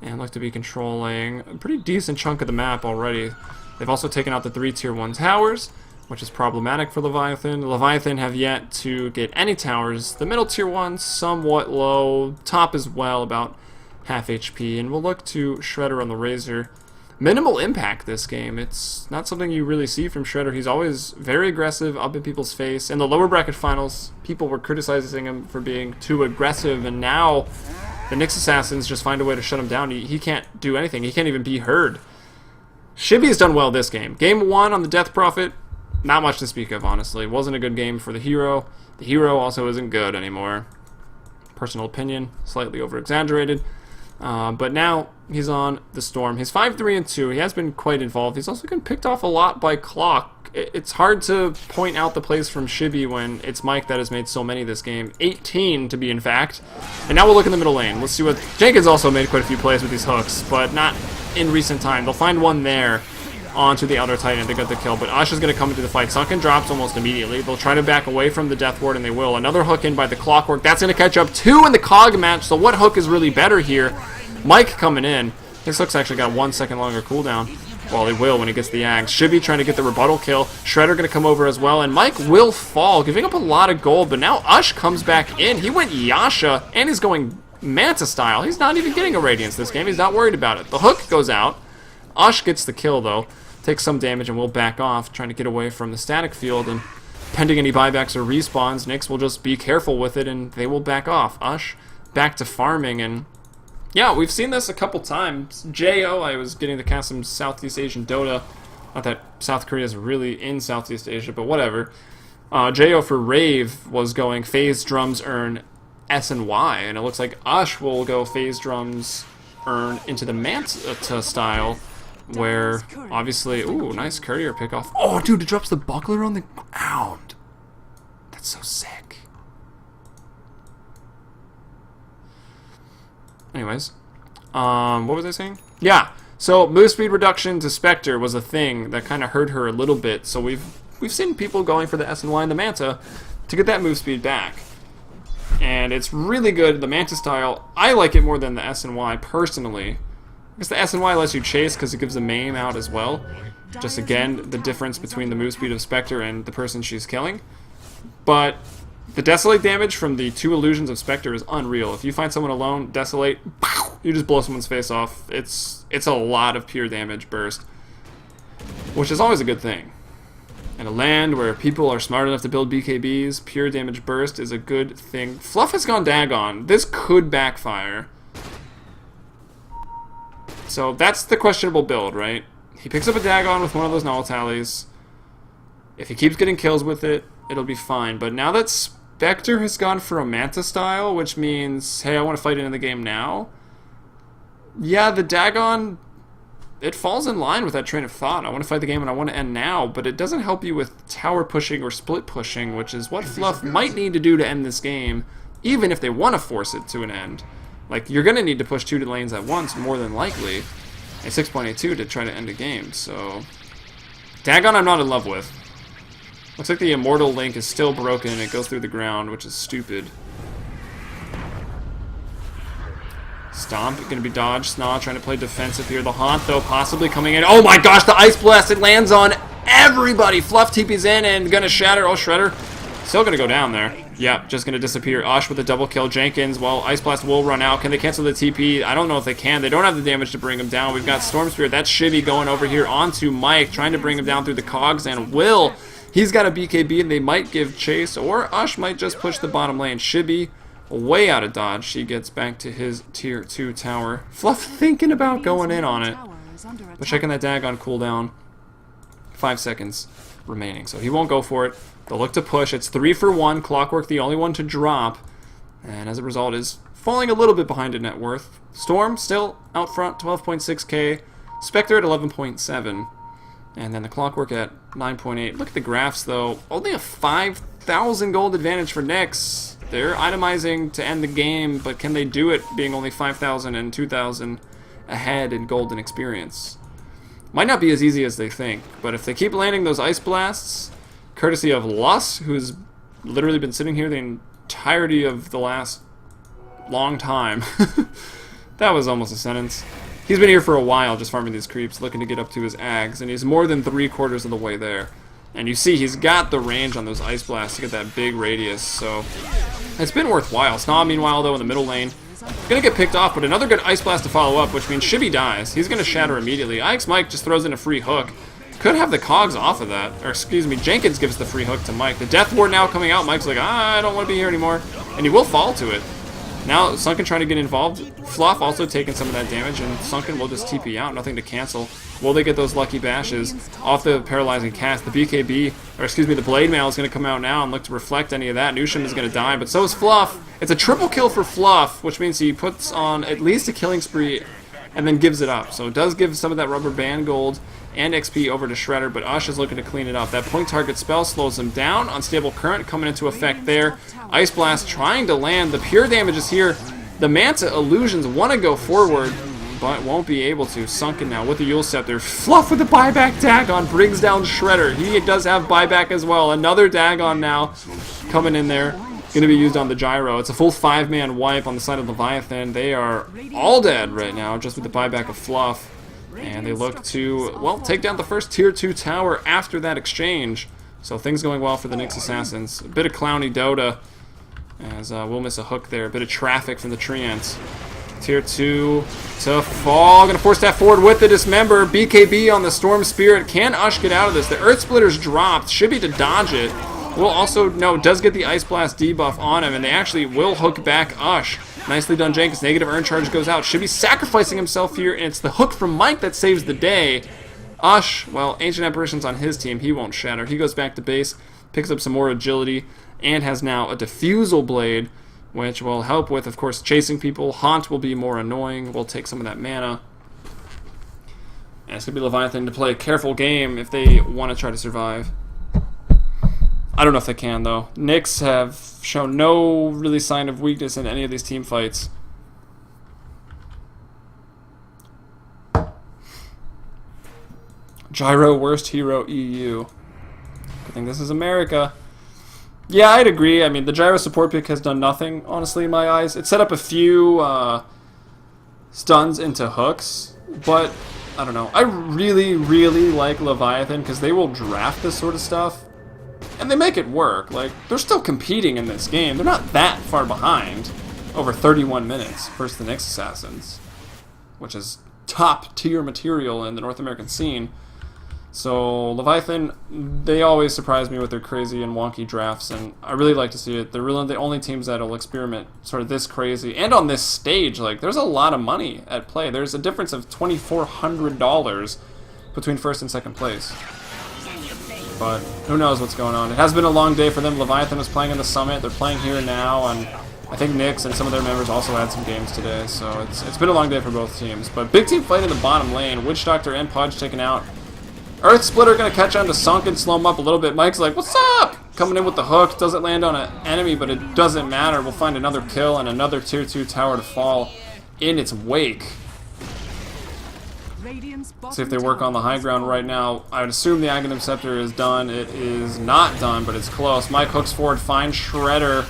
And look to be controlling a pretty decent chunk of the map already. They've also taken out the 3 tier 1 towers, which is problematic for Leviathan. Leviathan have yet to get any towers. The middle tier 1, somewhat low. Top as well, about half HP. And we'll look to Shredder on the Razor. Minimal impact this game. It's not something you really see from Shredder. He's always very aggressive, up in people's face. In the lower bracket finals, people were criticizing him for being too aggressive, and now the Nyx Assassins just find a way to shut him down. He can't do anything. He can't even be heard. Shibby's done well this game. Game 1 on the Death Prophet, not much to speak of, honestly. Wasn't a good game for the hero. The hero also isn't good anymore. Personal opinion, slightly over-exaggerated. But now he's on the Storm. He's 5-3-2. He has been quite involved. He's also been picked off a lot by Clock. It's hard to point out the plays from Shibby when it's Mike that has made so many this game. 18 to be in fact. And now we'll look in the middle lane. Let's see what... Jenkins also made quite a few plays with these hooks, but not in recent time. They'll find one there onto the Elder Titan to get the kill, but Ash is going to come into the fight. Sunken drops almost immediately. They'll try to back away from the Death Ward, and they will. Another hook in by the Clockwork. That's going to catch up 2 in the Cog match, so what hook is really better here? Mike coming in. His hook's actually got 1 second longer cooldown. Well, he will when he gets the Ags. Shibby trying to get the rebuttal kill. Shredder going to come over as well, and Mike will fall, giving up a lot of gold, but now Ush comes back in. He went Yasha, and he's going Manta style. He's not even getting a Radiance this game. He's not worried about it. The hook goes out. Ush gets the kill, though. Takes some damage and will back off, trying to get away from the static field, and pending any buybacks or respawns, Nyx will just be careful with it, and they will back off. Ush back to farming, and yeah, we've seen this a couple times. J.O., I was getting to cast some Southeast Asian Dota. Not that South Korea is really in Southeast Asia, but whatever. J.O. for Rave was going Phase Drums earn S and Y, and it looks like Ush will go Phase Drums earn into the Manta style, where obviously... Ooh, nice courier pickoff. Oh, dude, it drops the buckler on the ground. That's so sick. Anyways, what was I saying? Yeah, so move speed reduction to Spectre was a thing that kind of hurt her a little bit. So we've seen people going for the S and Y and the Manta to get that move speed back, and it's really good. The Manta style, I like it more than the S and Y personally, because the S and Y lets you chase because it gives the maim out as well. Just again, the difference between the move speed of Spectre and the person she's killing, but the Desolate damage from the 2 illusions of Spectre is unreal. If you find someone alone, Desolate, you just blow someone's face off. It's a lot of pure damage burst, which is always a good thing. In a land where people are smart enough to build BKBs, pure damage burst is a good thing. Fluff has gone Dagon. This could backfire. So that's the questionable build, right? He picks up a Dagon with one of those Null Tallies. If he keeps getting kills with it, it'll be fine. But now that Spectre has gone for a Manta style, which means, hey, I want to fight into the game now. Yeah, the Dagon, it falls in line with that train of thought. I want to fight the game and I want to end now, but it doesn't help you with tower pushing or split pushing, which is what Fluff might need to do to end this game, even if they want to force it to an end. Like, you're going to need to push 2 lanes at once, more than likely, at 6.82 to try to end a game, so... Dagon I'm not in love with. Looks like the Immortal Link is still broken and it goes through the ground, which is stupid. Stomp, gonna be dodged. Snaw trying to play defensive here. The Haunt, though, possibly coming in. Oh my gosh, the Ice Blast! It lands on everybody! Fluff TP's in and gonna shatter. Oh, Shredder. Still gonna go down there. Yep, just gonna disappear. Ush with a double kill. Jenkins, well, Ice Blast will run out. Can they cancel the TP? I don't know if they can. They don't have the damage to bring him down. We've got Storm Spirit. That's Shibby going over here onto Mike, trying to bring him down through the cogs, and will. He's got a BKB, and they might give chase, or Ush might just push the bottom lane. Shibby, way out of dodge. She gets back to his tier 2 tower. Fluff thinking about going in on it, but checking that Dagon cooldown. 5 seconds remaining, so he won't go for it. They'll look to push. It's 3 for 1. Clockwork the only one to drop, and as a result is falling a little bit behind in net worth. Storm still out front, 12.6k. Spectre at 11.7. And then the Clockwork at 9.8. Look at the graphs, though. Only a 5,000 gold advantage for Nyx. They're itemizing to end the game, but can they do it being only 5,000 and 2,000 ahead in gold and experience? Might not be as easy as they think, but if they keep landing those ice blasts, courtesy of Lus, who's literally been sitting here the entirety of the last long time. That was almost a sentence. He's been here for a while just farming these creeps, looking to get up to his ags, and he's more than 3/4 of the way there. And you see he's got the range on those ice blasts to get that big radius, so it's been worthwhile. Snob, meanwhile, though, in the middle lane, gonna get picked off, but another good ice blast to follow up, which means Shibby dies. He's gonna shatter immediately. Ike's Mike just throws in a free hook. Could have the cogs off of that, or excuse me, Jenkins gives the free hook to Mike. The Death Ward now coming out. Mike's like, I don't want to be here anymore, and he will fall to it. Now Sunken trying to get involved. Fluff also taking some of that damage, and Sunken will just TP out, nothing to cancel. Will they get those lucky bashes off the paralyzing cast? The BKB, or excuse me, the Blade Mail is going to come out now and look to reflect any of that. Newsham is going to die, but so is Fluff. It's a triple kill for Fluff, which means he puts on at least a killing spree and then gives it up. So it does give some of that rubber band gold and XP over to Shredder, but Ush is looking to clean it up. That point target spell slows him down. Unstable current coming into effect there. Ice Blast trying to land. The pure damage is here. The Manta illusions want to go forward, but won't be able to. Sunken now with the Yule Scepter. Fluff with the buyback Dagon brings down Shredder. He does have buyback as well. Another Dagon now coming in there. Going to be used on the Gyro. It's a full 5-man wipe on the side of Leviathan. They are all dead right now, just with the buyback of Fluff. And they look to, well, take down the first Tier 2 tower after that exchange. So things going well for the Nyx Assassins. A bit of clowny Dota, as we'll miss a hook there. A bit of traffic from the Treants. Tier 2 to fall. Gonna force that forward with the Dismember. BKB on the Storm Spirit. Can Ush get out of this? The Earth Splitter's dropped. Should be to dodge it. Will also, no, does get the Ice Blast debuff on him, and they actually will hook back Ush. Nicely done, Jenkins. Negative Earn Charge goes out. Should be sacrificing himself here, and it's the hook from Mike that saves the day. Ush, well, Ancient Apparition's on his team. He won't shatter. He goes back to base, picks up some more agility, and has now a Diffusal Blade, which will help with, of course, chasing people. Haunt will be more annoying. We'll take some of that mana. And it's going to be Leviathan to play a careful game if they want to try to survive. I don't know if they can, though. Nyx have shown no really sign of weakness in any of these team fights. Gyro, worst hero, EU. Good thing this is America. Yeah, I'd agree. I mean, the Gyro support pick has done nothing, honestly, in my eyes. It set up a few stuns into hooks, but I don't know. I really, really like Leviathan because they will draft this sort of stuff. And they make it work. Like, they're still competing in this game. They're not that far behind. Over 31 minutes versus the Nyx Assassins, which is top tier material in the North American scene. So Leviathan, they always surprise me with their crazy and wonky drafts, and I really like to see it. They're really the only teams that'll experiment sort of this crazy. And on this stage, like, there's a lot of money at play. There's a difference of $2,400 between first and second place. But who knows what's going on. It has been a long day for them. Leviathan was playing in the Summit. They're playing here now, and I think Nyx and some of their members also had some games today. So it's been a long day for both teams. But big team fight in the bottom lane. Witch Doctor and Podge taken out. Earth Splitter going to catch on to Sunken, slow him up a little bit. Mike's like, what's up? Coming in with the hook. Doesn't land on an enemy, but it doesn't matter. We'll find another kill and another Tier 2 tower to fall in its wake. See if they work on the high ground right now. I would assume the Aghanim Scepter is done. It is not done, but it's close. Mike hooks forward, finds Shredder.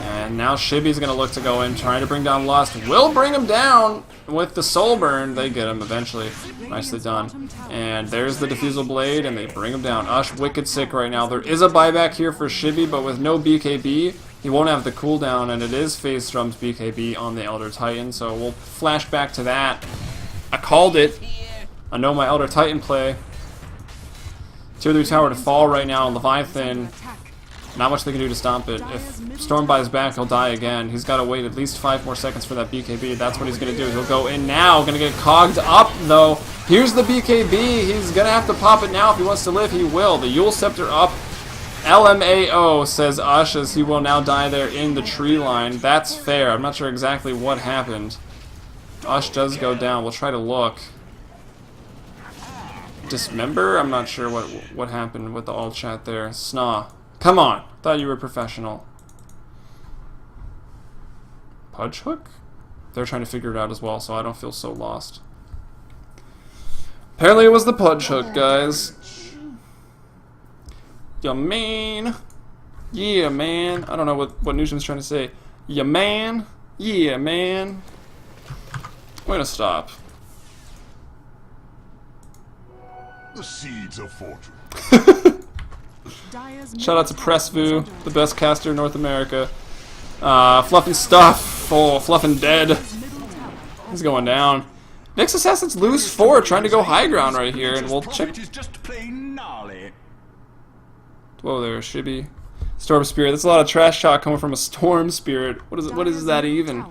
And now Shibby's going to look to go in, trying to bring down Lust. Will bring him down with the Soul Burn. They get him eventually. Nicely done. And there's the Diffusal Blade, and they bring him down. Ush, wicked sick right now. There is a buyback here for Shibby, but with no BKB, he won't have the cooldown, and it is Phase Strum's BKB on the Elder Titan, so we'll flash back to that. I called it. I know my Elder Titan play. Tier 3 tower to fall right now. Leviathan, not much they can do to stomp it. If Storm buys back, he'll die again. He's got to wait at least 5 more seconds for that BKB. That's what he's going to do. He'll go in now. Going to get cogged up, though. Here's the BKB. He's going to have to pop it now if he wants to live. He will. The Yule Scepter up. LMAO, says Ush, as he will now die there in the tree line. That's fair. I'm not sure exactly what happened. Ush does go down. We'll try to look. Dismember? I'm not sure what happened with the all chat there. Snaw. Come on. Thought you were professional. Pudge Hook? They're trying to figure it out as well, so I don't feel so lost. Apparently it was the Pudge Hook, guys. Ya man. Yeah, man. I don't know what Newsom's trying to say. Ya man. Yeah, man. I'm gonna stop. The seeds of fortune. Shout out to Pressvu, the best caster in North America. Fluffing stuff. Oh, fluffing dead. He's going down. Next Assassins lose 4, trying to go high ground right here, and we'll check. Whoa there, Shibby. Storm Spirit. That's a lot of trash talk coming from a Storm Spirit. What is that even?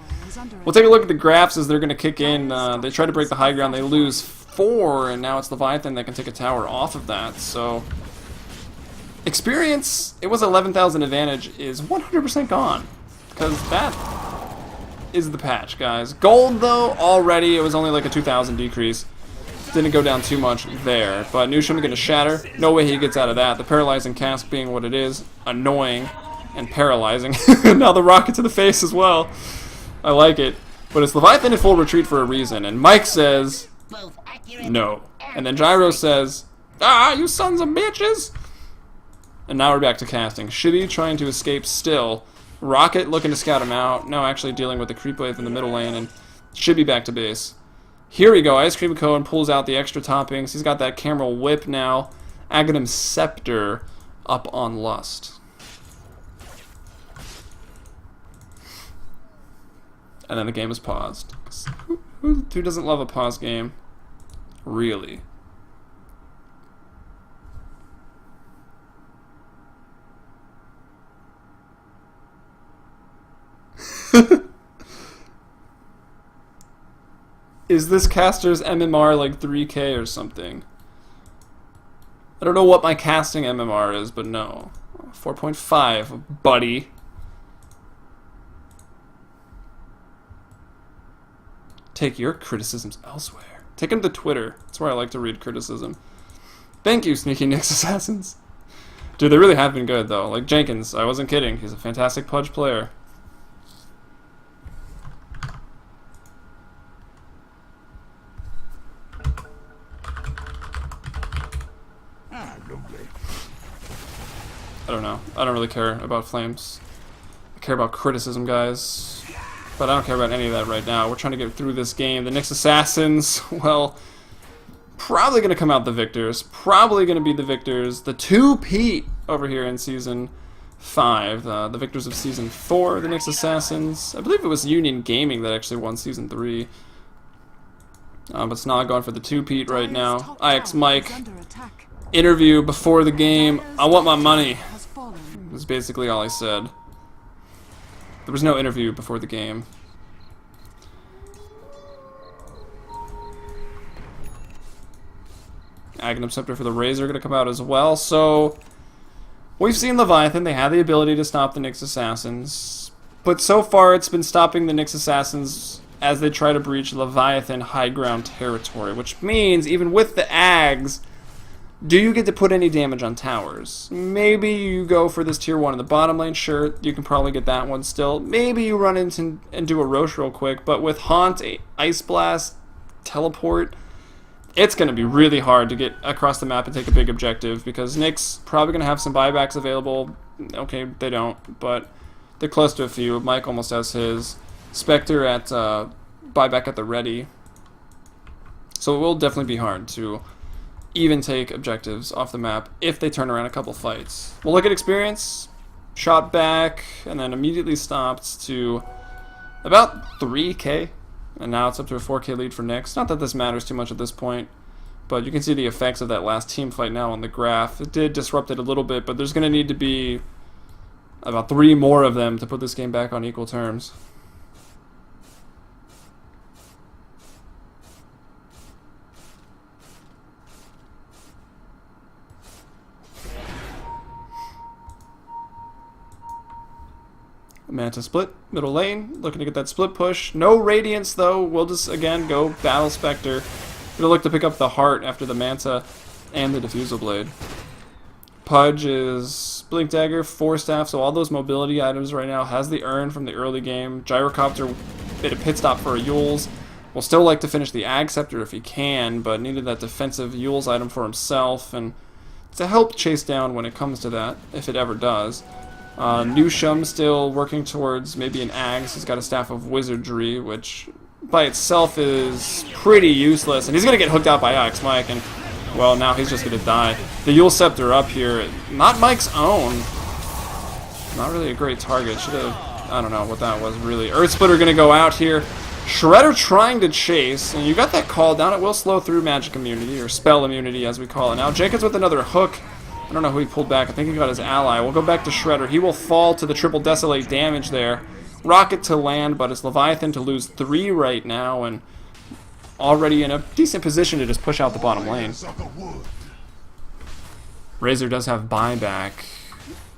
We'll take a look at the graphs as they're going to kick in. They try to break the high ground. They lose 4, and now it's Leviathan that can take a tower off of that. So, experience, it was 11,000 advantage, is 100% gone. Because that is the patch, guys. Gold, though, already, it was only like a 2,000 decrease. Didn't go down too much there. But Newsham going to shatter. No way he gets out of that. The paralyzing cast being what it is. Annoying and paralyzing. Now the rocket to the face as well. I like it. But it's Leviathan in full retreat for a reason. And Mike says, no. And then Gyro says, ah, you sons of bitches! And now we're back to casting. Shibby trying to escape still. Rocket looking to scout him out. Now actually dealing with the creep wave in the middle lane. And Shibby back to base. Here we go. Ice Cream Cone pulls out the extra toppings. He's got that Cameral Whip now. Aghanim Scepter up on Lust. And then the game is paused. Who doesn't love a pause game? Really? Is this caster's MMR like 3K or something? I don't know what my casting MMR is, but no. 4.5, buddy. Take your criticisms elsewhere. Take them to Twitter. That's where I like to read criticism. Thank you, Sneaky Nyx Assassins. Dude, they really have been good, though. Like Jenkins, I wasn't kidding. He's a fantastic Pudge player. I don't know. I don't really care about flames. I care about criticism, guys. But I don't care about any of that right now. We're trying to get through this game. The Nyx Assassins, well, probably going to come out the victors. Probably going to be the victors. The 2-peat over here in Season 5. The victors of Season 4, the Nyx Assassins. I believe it was Union Gaming that actually won Season 3. But it's not going for the 2-peat right now. IX Mike. Interview before the game. I want my money. That's basically all I said. There was no interview before the game. Aghanim Scepter for the Razor going to come out as well. So, we've seen Leviathan. They have the ability to stop the Nyx Assassins. But so far, it's been stopping the Nyx Assassins as they try to breach Leviathan high ground territory. Which means, even with the Ags, do you get to put any damage on towers? Maybe you go for this tier 1 in the bottom lane, sure, you can probably get that one still. Maybe you run into and do a Roche real quick, but with Haunt, Ice Blast, Teleport, it's going to be really hard to get across the map and take a big objective, because Nyx probably going to have some buybacks available. Okay, they don't, but they're close to a few. Mike almost has his. Spectre at buyback at the ready. So it will definitely be hard to even take objectives off the map if they turn around a couple fights. We'll look at experience. Shot back and then immediately stopped to about 3k. And now it's up to a 4k lead for Nyx. Not that this matters too much at this point, but you can see the effects of that last team fight now on the graph. It did disrupt it a little bit, but there's going to need to be about 3 more of them to put this game back on equal terms. Manta split, middle lane, looking to get that split push. No Radiance though, we'll just again go Battle Spectre. Gonna look to pick up the Heart after the Manta and the Diffusal Blade. Pudge is Blink Dagger, 4 Staff, so all those mobility items right now. Has the Urn from the early game. Gyrocopter, bit of pit stop for a Yules. will still like to finish the Ag Scepter if he can, but needed that defensive Yule's item for himself, and to help chase down when it comes to that, if it ever does. Newsham still working towards maybe an Ags. He's got a Staff of Wizardry, which by itself is pretty useless, and he's going to get hooked out by Alex Mike, and, well, now he's just going to die. The Yule Scepter up here, not Mike's own. Not really a great target. Should have, I don't know what that was, really. Earth Splitter going to go out here. Shredder trying to chase, and you got that call down. It will slow through magic immunity, or spell immunity as we call it now. Jenkins with another hook. I don't know who he pulled back. I think he got his ally. We'll go back to Shredder. He will fall to the triple desolate damage there. Rocket to land, but it's Leviathan to lose 3 right now, and already in a decent position to just push out the bottom lane. Razor does have buyback.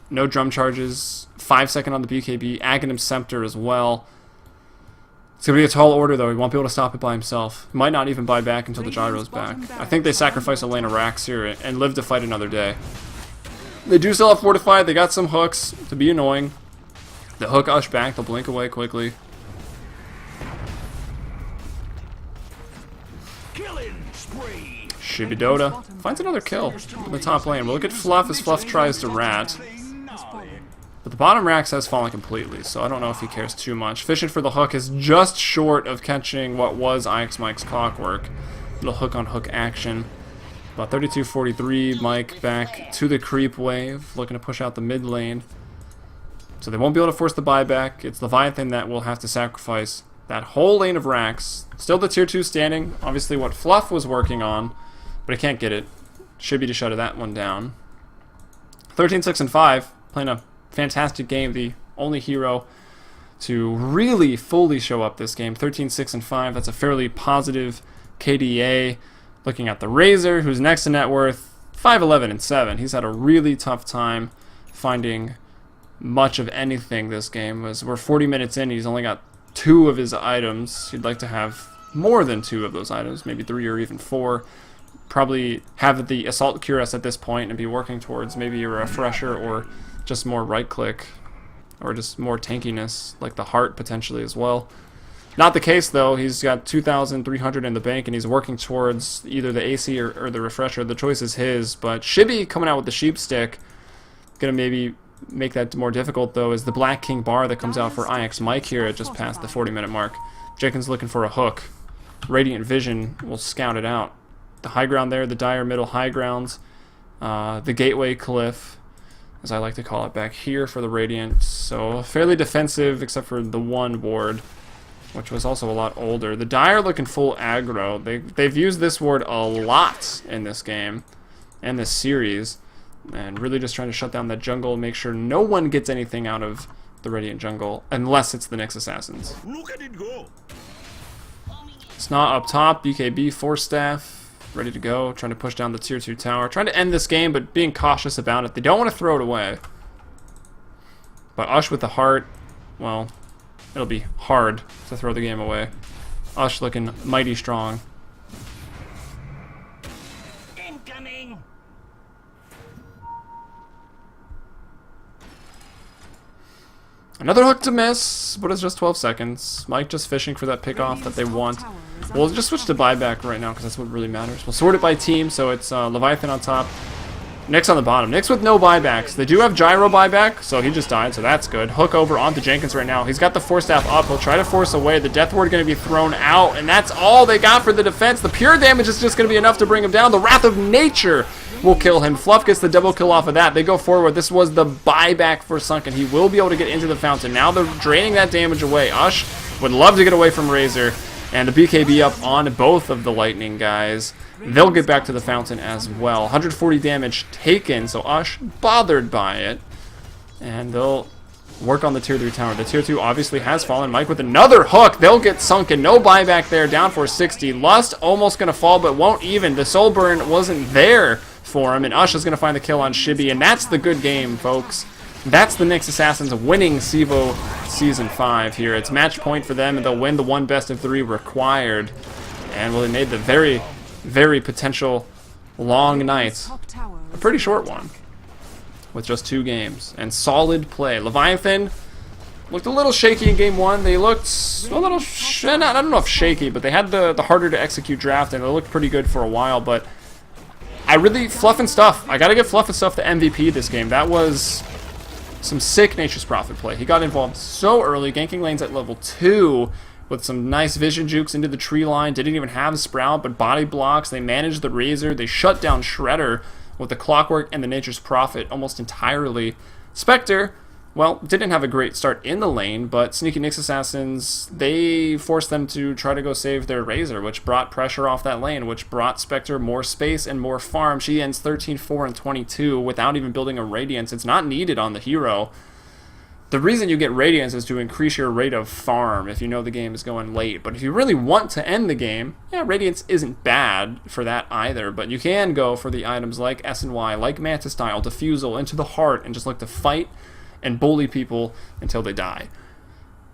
No drum charges. 5 second on the BKB. Aghanim Scepter as well. It's going to be a tall order, though. He won't be able to stop it by himself. He might not even buy back until the gyro's back. I think they sacrifice a lane of Rax here and live to fight another day. They do still have Fortified. They got some hooks to be annoying. They hook Ush back. They'll blink away quickly. Shibi DOTA finds another kill in the top lane. We'll look at Fluff as Fluff tries to rat. But the bottom Rax has fallen completely, so I don't know if he cares too much. Fishing for the hook is just short of catching what was IX Mike's clockwork. Little hook on hook action. About 32-43, Mike back to the creep wave, looking to push out the mid lane. So they won't be able to force the buyback. It's Leviathan that will have to sacrifice that whole lane of Rax. Still the tier 2 standing. Obviously what Fluff was working on, but he can't get it. Should be to shut that one down. 13-6-5, playing a fantastic game. The only hero to really fully show up this game. 13-6-5, that's a fairly positive KDA. Looking at the Razor, who's next to net worth, 5-11-7. He's had a really tough time finding much of anything this game. We're 40 minutes in, he's only got 2 of his items. He'd like to have more than 2 of those items, maybe 3 or even 4. Probably have the Assault Cuirass at this point and be working towards maybe a Refresher or just more right click or just more tankiness, like the Heart potentially as well. Not the case though. He's got 2,300 in the bank and he's working towards either the AC or the Refresher. The choice is his, but Shibi coming out with the Sheep Stick, gonna maybe make that more difficult though, is the Black King bar that comes out for IX Mike here at just past the 40-minute mark. Jenkins looking for a hook. Radiant Vision will scout it out. The high ground there, the dire middle high grounds, the Gateway Cliff, as I like to call it, back here for the Radiant. So fairly defensive except for the one ward, which was also a lot older. The Dire looking full aggro. They've used this ward a lot in this game and this series, and really just trying to shut down that jungle and make sure no one gets anything out of the Radiant jungle unless it's the Nyx Assassins. Look at it go. It's not up top. BKB Force Staff ready to go, trying to push down the tier 2 tower, trying to end this game but being cautious about it. They don't want to throw it away, but Ush with the Heart, well, it'll be hard to throw the game away. Ush looking mighty strong. Incoming. Another hook to miss, but it's just 12 seconds. Mike just fishing for that pickoff that they want. We'll just switch to buyback right now because that's what really matters. We'll sort it by team, so it's Leviathan on top, Nyx on the bottom. Nyx with no buybacks. They do have gyro buyback, so he just died, so that's good. Hook over onto Jenkins right now. He's got the Force Staff up. He'll try to force away. The Death Ward going to be thrown out, and that's all they got for the defense. The pure damage is just going to be enough to bring him down. The Wrath of Nature will kill him. Fluff gets the double kill off of that. They go forward. This was the buyback for Sunken. He will be able to get into the fountain. Now they're draining that damage away. Ush would love to get away from Razor, and the BKB up on both of the Lightning guys. They'll get back to the fountain as well. 140 damage taken, so Ush bothered by it. And they'll work on the tier 3 tower. The tier 2 obviously has fallen. Mike with another hook. They'll get Sunken. No buyback there. Down for 60. Lust almost going to fall, but won't even. The Soul Burn wasn't there for him, and Ush is going to find the kill on Shibi, and that's the good game, folks. That's the Nyx Assassins winning CEVO Season 5 here. It's match point for them, and they'll win the 1 best of 3 required. And well, they made the very, very potential long night a pretty short one with just 2 games and solid play. Leviathan looked a little shaky in game 1. They looked a little, I don't know if shaky, but they had the harder to execute draft, and they looked pretty good for a while. But I really, Fluff and Stuff, I gotta give Fluff and Stuff the MVP this game. That was some sick Nature's Prophet play. He got involved so early, ganking lanes at level 2 with some nice vision jukes into the tree line. Didn't even have Sprout, but body blocks. They managed the Razor. They shut down Shredder with the Clockwork and the Nature's Prophet almost entirely. Spectre, well, didn't have a great start in the lane, but Sneaky Nyx Assassins, they forced them to try to go save their Razor, which brought pressure off that lane, which brought Spectre more space and more farm. She ends 13, 4, and 22 without even building a Radiance. It's not needed on the hero. The reason you get Radiance is to increase your rate of farm if you know the game is going late. But if you really want to end the game, yeah, Radiance isn't bad for that either. But you can go for the items like S&Y, like Mantis Style, Diffusal, Into the Heart, and just like to fight and bully people until they die.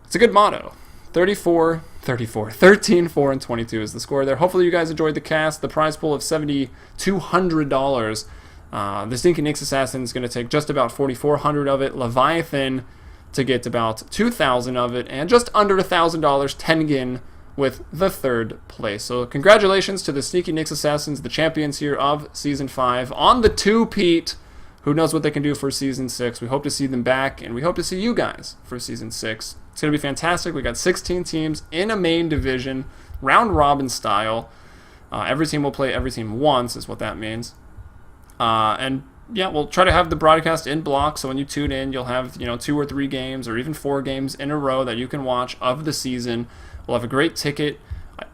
It's a good motto. 34, 34, 13, 4, and 22 is the score there. Hopefully you guys enjoyed the cast. The prize pool of $7,200. The Sneaky Nyx Assassin is going to take just about 4,400 of it. Leviathan to get about 2,000 of it, and just under $1,000 Tengen with the 3rd place. So congratulations to the Sneaky Nyx Assassins, the champions here of Season 5, on the 2-peat. Who knows what they can do for Season 6. We hope to see them back, and we hope to see you guys for Season 6. It's going to be fantastic. We got 16 teams in a main division, round-robin style. Every team will play every team once, is what that means. And yeah, we'll try to have the broadcast in blocks, so when you tune in, you'll have 2 or 3 games, or even 4 games in a row that you can watch of the season. We'll have a great ticket.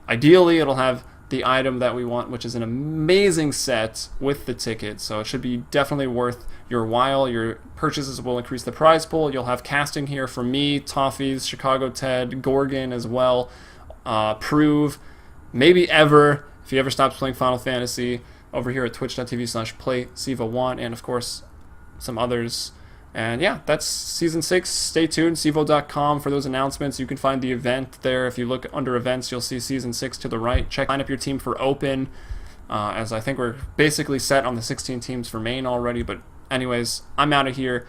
Ideally, it'll have the item that we want, which is an amazing set with the ticket, so it should be definitely worth your while. Your purchases will increase the prize pool. You'll have casting here from me, Toffees, Chicago Ted, Gorgon as well, Prove, maybe Ever, if he ever stops playing Final Fantasy, over here at twitch.tv/playcevo1, and of course some others. And yeah, that's Season 6. Stay tuned, CEVO.com for those announcements. You can find the event there. If you look under events, you'll see Season 6 to the right. Line up your team for Open, as I think we're basically set on the 16 teams for main already. But anyways, I'm out of here.